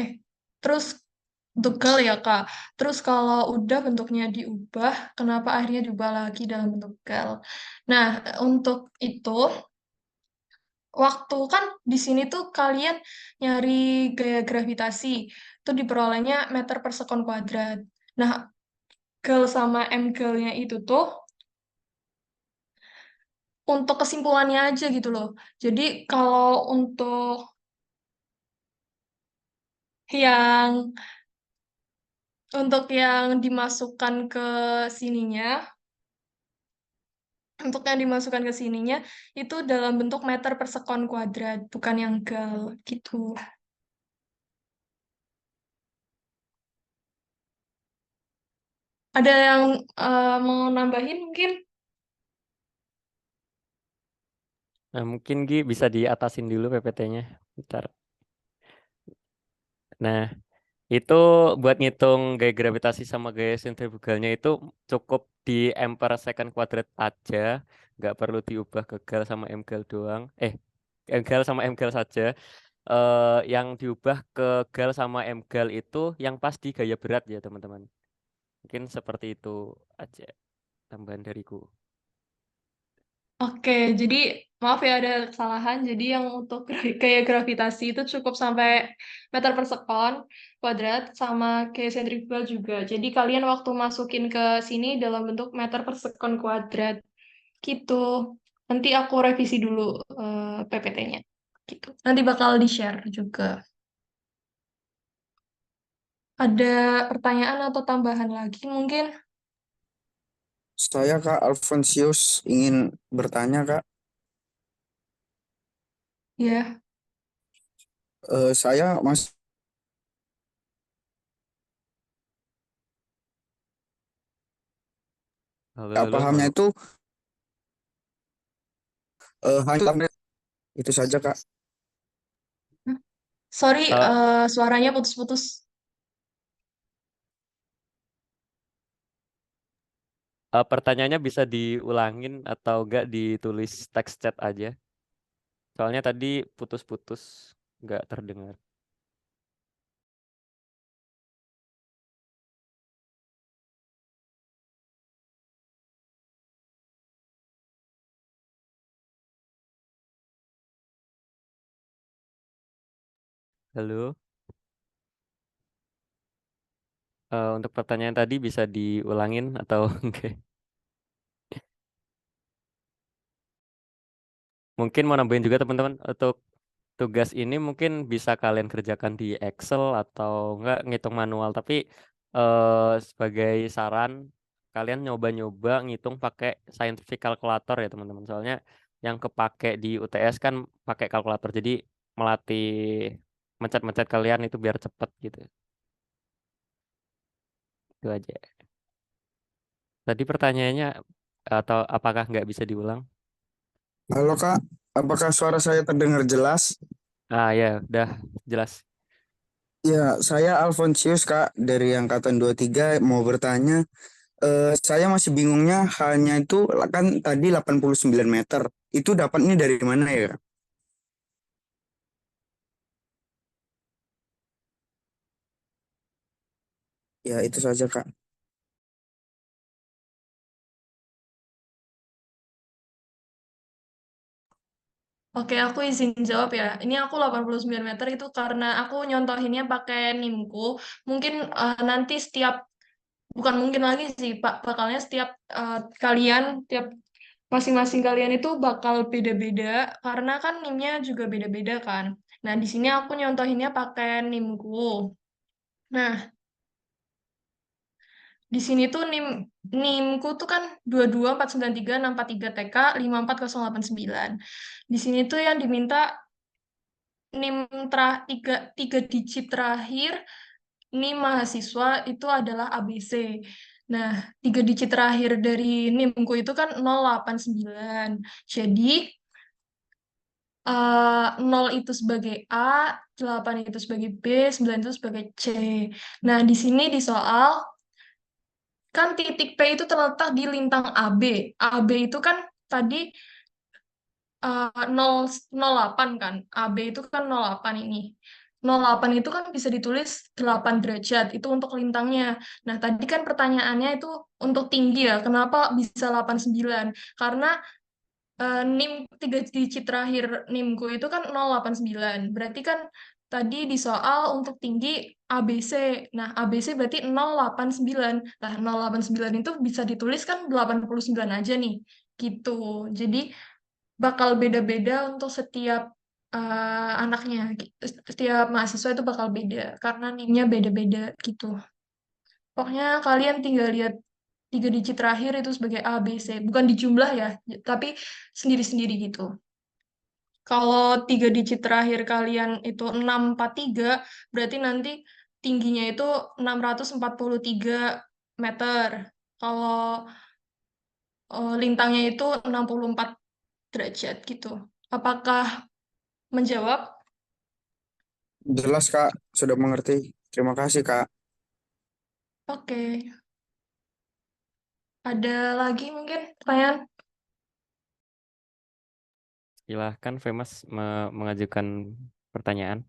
terus bentuk gal ya Kak. Terus kalau udah bentuknya diubah, kenapa akhirnya diubah lagi dalam bentuk gal? Nah, untuk itu waktu kan di sini tuh kalian nyari gaya gravitasi, itu diperolehnya meter per sekon kuadrat. Nah, gal sama m galnya itu tuh untuk kesimpulannya aja gitu loh. Jadi kalau yang yang dimasukkan ke sininya, itu dalam bentuk meter per sekon kuadrat, bukan yang gal gitu. Ada yang mau nambahin mungkin? Nah, mungkin Gi bisa diatasin dulu PPT-nya. Bentar. Nah, itu buat ngitung gaya gravitasi sama gaya sentrifugalnya itu cukup di m per second kuadrat aja, nggak perlu diubah ke gal sama m gal doang. M gal sama m gal saja. Yang diubah ke gal sama m gal itu yang pas di gaya berat ya teman-teman. Mungkin seperti itu aja tambahan dariku. Oke, jadi maaf ya ada kesalahan. Jadi yang untuk gaya gravitasi itu cukup sampai meter per sekon kuadrat sama gaya sentrifugal juga. Jadi kalian waktu masukin ke sini dalam bentuk meter per sekon kuadrat gitu. Nanti aku revisi dulu PPT-nya gitu. Nanti bakal di-share juga. Ada pertanyaan atau tambahan lagi mungkin? Saya Kak Alfonsius ingin bertanya Kak. Ya. Saya masih Halo, nggak halo, pahamnya halo. itu hanya itu saja Kak. Sorry, Eh, suaranya putus-putus. Pertanyaannya bisa diulangin atau enggak ditulis teks chat aja. Soalnya tadi putus-putus, nggak terdengar. Halo. Untuk pertanyaan tadi bisa diulangin atau enggak? Mungkin mau nambahin juga teman-teman untuk tugas ini mungkin bisa kalian kerjakan di Excel atau enggak ngitung manual. Tapi sebagai saran kalian nyoba-nyoba ngitung pakai scientific calculator ya teman-teman. Soalnya yang kepake di UTS kan pakai kalkulator. Jadi melatih mencet-mencet kalian itu biar cepet gitu. Itu aja. Tadi pertanyaannya atau apakah nggak bisa diulang? Halo Kak, apakah suara saya terdengar jelas? Ah ya, udah jelas. Ya, saya Alfonsius Kak dari angkatan 23 mau bertanya. Saya masih bingungnya hanya itu kan tadi 89 meter. Itu dapatnya dari mana ya Kak? Ya, itu saja Kak. Oke, aku izin jawab ya. Ini aku 89 meter itu karena aku nyontohinnya pakai NIMku. Mungkin nanti bukan mungkin lagi sih, Pak, bakalnya setiap tiap masing-masing kalian itu bakal beda-beda, karena kan NIM-nya juga beda-beda kan. Nah, di sini aku nyontohinnya pakai NIMku. Nah, di sini tuh NIMku tuh kan 22493 643 TK 54089. Di sini tuh yang diminta NIM tiga digit terakhir NIM mahasiswa itu adalah ABC. Nah, tiga digit terakhir dari NIMku itu kan 089. Jadi, 0 itu sebagai A, 8 itu sebagai B, 9 itu sebagai C. Nah, di sini di soal kan titik P itu terletak di lintang AB. AB itu kan tadi 0,08 kan. AB itu kan 0,8 ini. 0,8 itu kan bisa ditulis 8 derajat. Itu untuk lintangnya. Nah, tadi kan pertanyaannya itu untuk tinggi ya. Kenapa bisa 89? Karena NIM 3 digit terakhir NIMku itu kan 089. Berarti kan tadi di soal untuk tinggi ABC. Nah, ABC berarti 089. Nah, 089 itu bisa ditulis kan 89 aja nih. Gitu. Jadi bakal beda-beda untuk setiap anaknya. Setiap mahasiswa itu bakal beda karena NIM-nya beda-beda gitu. Pokoknya kalian tinggal lihat 3 digit terakhir itu sebagai A, B, C. Bukan di jumlah ya, tapi sendiri-sendiri gitu. Kalau 3 digit terakhir kalian itu 643, berarti nanti tingginya itu 643 meter. Kalau lintangnya itu 64 derajat gitu. Apakah menjawab? Jelas Kak, sudah mengerti. Terima kasih Kak. Oke. Ada lagi mungkin pertanyaan? Silahkan Femas mengajukan pertanyaan.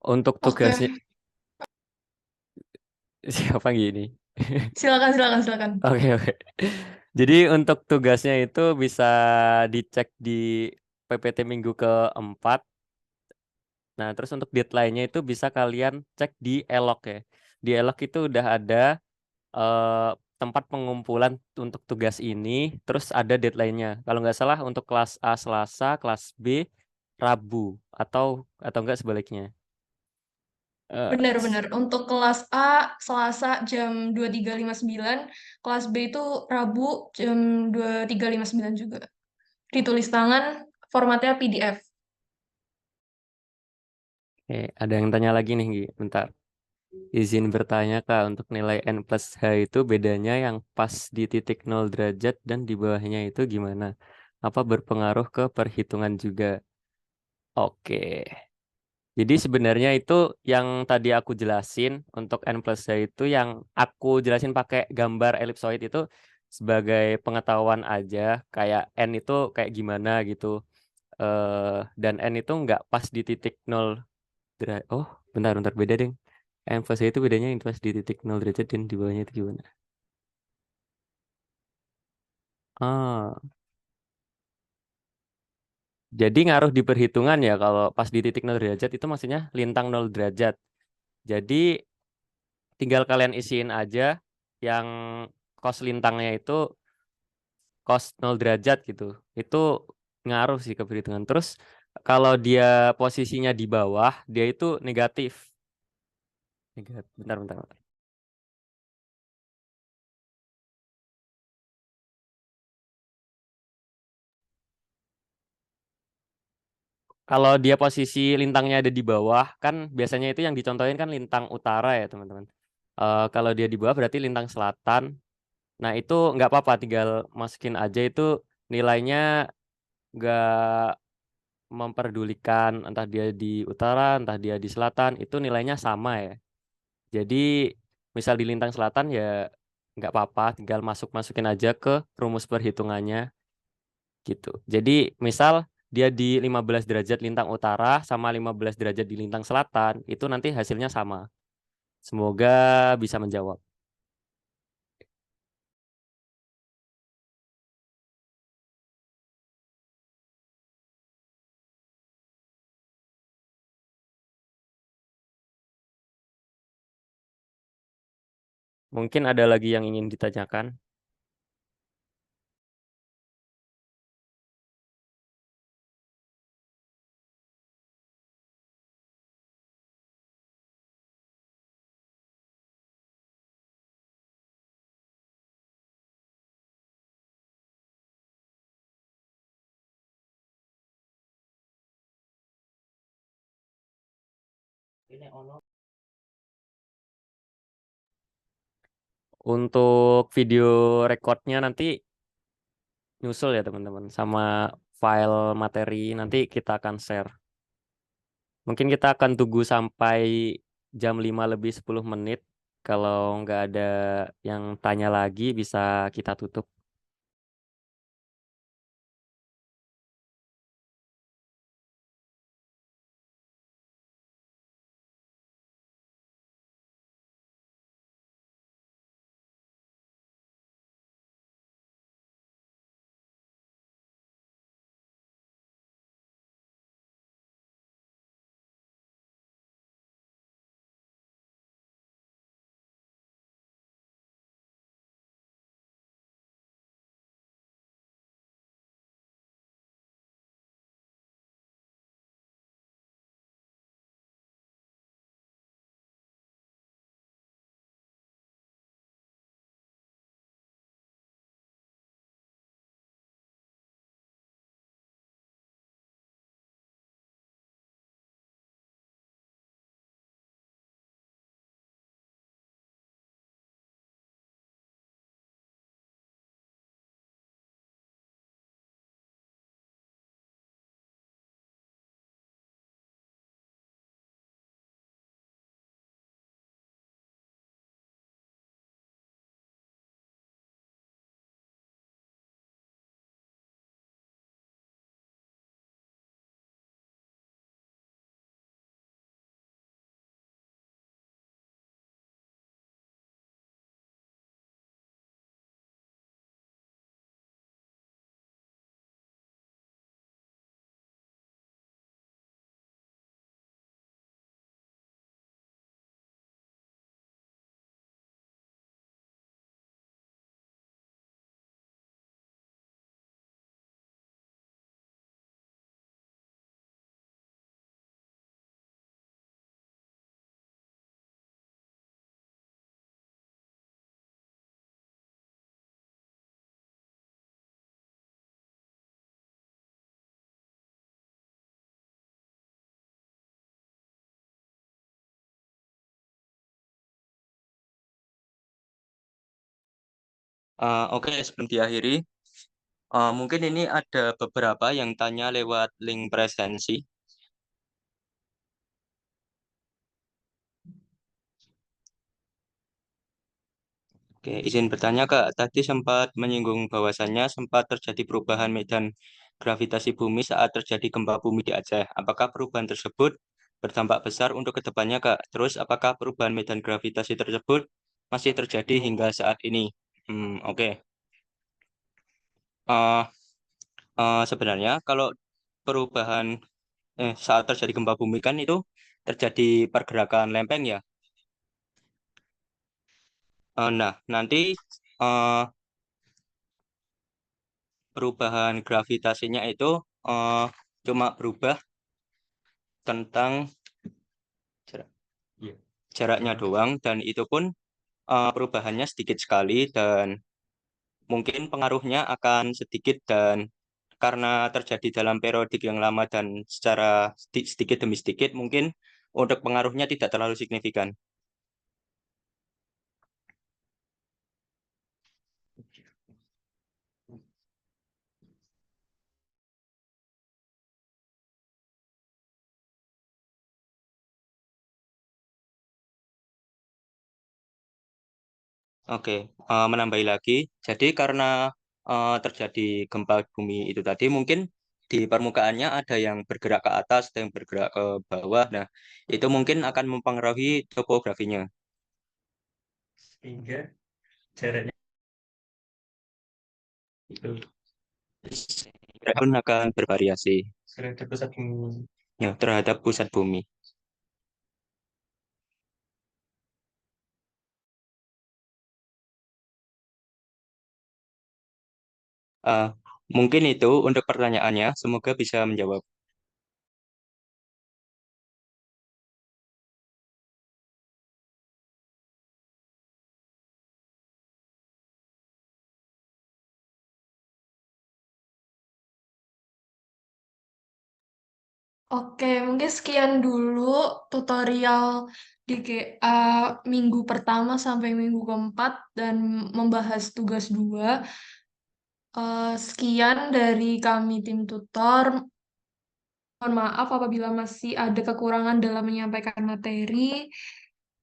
Untuk Oke, tugasnya siapa gini? silakan, silakan, silakan. Oke, oke. Jadi untuk tugasnya itu bisa dicek di PPT minggu keempat. Nah, terus untuk deadline-nya itu bisa kalian cek di Elok ya. Di Elok itu udah ada eh, tempat pengumpulan untuk tugas ini, terus ada deadline-nya. Kalau nggak salah untuk kelas A Selasa, kelas B Rabu, atau enggak sebaliknya. Eh, Benar-benar. Untuk kelas A, Selasa jam 23.59, kelas B itu Rabu jam 23.59 juga. Ditulis tangan, formatnya PDF. Oke, ada yang tanya lagi nih, Gi. Bentar. Izin bertanya, Kak, untuk nilai N plus H itu bedanya yang pas di titik 0 derajat dan di bawahnya itu gimana? Apa berpengaruh ke perhitungan juga? Oke. Jadi sebenarnya itu yang tadi aku jelasin untuk N plus H itu yang aku jelasin pakai gambar elipsoid itu sebagai pengetahuan aja. Kayak N itu kayak gimana gitu. Dan N itu nggak pas di titik 0 derajat. Oh, bentar, beda deh. N plus H itu bedanya yang pas di titik 0 derajat dan di bawahnya itu gimana? Ah, jadi ngaruh di perhitungan ya kalau pas di titik 0 derajat itu maksudnya lintang 0 derajat. Jadi tinggal kalian isiin aja yang kos lintangnya itu kos 0 derajat gitu. Itu ngaruh sih ke perhitungan. Terus kalau dia posisinya di bawah, dia itu negatif. Negatif. Bentar. Kalau dia posisi lintangnya ada di bawah, kan biasanya itu yang dicontohin kan lintang utara ya teman-teman. Kalau dia di bawah berarti lintang selatan. Nah itu nggak apa-apa, tinggal masukin aja itu nilainya nggak memperdulikan entah dia di utara, entah dia di selatan, itu nilainya sama ya. Jadi misal di lintang selatan ya nggak apa-apa, tinggal masukin aja ke rumus perhitungannya gitu. Jadi misal dia di 15 derajat lintang utara sama 15 derajat di lintang selatan, itu nanti hasilnya sama. Semoga bisa menjawab. Mungkin ada lagi yang ingin ditanyakan. Untuk video recordnya nanti nyusul ya teman-teman, sama file materi nanti kita akan share. Mungkin kita akan tunggu sampai jam 5 lebih 10 menit. Kalau nggak ada yang tanya lagi bisa kita tutup. Oke, sebelum diakhiri, mungkin ini ada beberapa yang tanya lewat link presensi. Oke, izin bertanya Kak, tadi sempat menyinggung bahwasannya sempat terjadi perubahan medan gravitasi bumi saat terjadi gempa bumi di Aceh. Apakah perubahan tersebut berdampak besar untuk kedepannya Kak? Terus apakah perubahan medan gravitasi tersebut masih terjadi hingga saat ini? Oke. Eh, Sebenarnya kalau perubahan saat terjadi gempa bumi kan itu terjadi pergerakan lempeng ya. Nah, nanti eh, perubahan gravitasinya itu eh, cuma berubah tentang jarak, iya, jaraknya doang dan itu pun perubahannya sedikit sekali dan mungkin pengaruhnya akan sedikit dan karena terjadi dalam periodik yang lama dan secara sedikit demi sedikit mungkin untuk pengaruhnya tidak terlalu signifikan. Oke, menambahi lagi. Jadi karena terjadi gempa bumi itu tadi, mungkin di permukaannya ada yang bergerak ke atas, ada yang bergerak ke bawah. Nah, itu mungkin akan mempengaruhi topografinya. Sehingga jaraknya itu akan bervariasi. Terhadap pusat bumi. Ya, terhadap pusat bumi. Eh, Mungkin itu untuk pertanyaannya. Semoga bisa menjawab. Oke, mungkin sekian dulu tutorial di GA minggu pertama sampai minggu keempat dan membahas tugas 2. Sekian dari kami tim tutor. Mohon maaf apabila masih ada kekurangan dalam menyampaikan materi.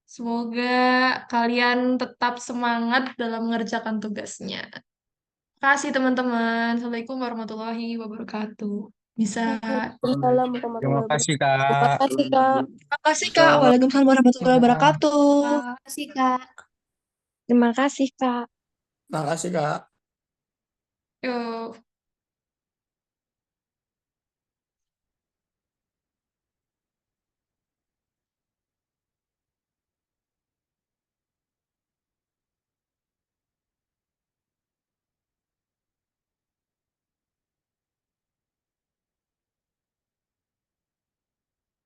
Semoga kalian tetap semangat dalam mengerjakan tugasnya. Terima kasih teman-teman. Assalamualaikum warahmatullahi wabarakatuh. Bisa. Waalaikumsalam Terima warahmatullahi kasih, wabarakatuh. Kak. Terima kasih, Kak. Terima kasih Kak. Waalaikumsalam warahmatullahi wabarakatuh. Terima kasih, Kak. Terima kasih, Kak. Terima kasih, Kak. Yuk.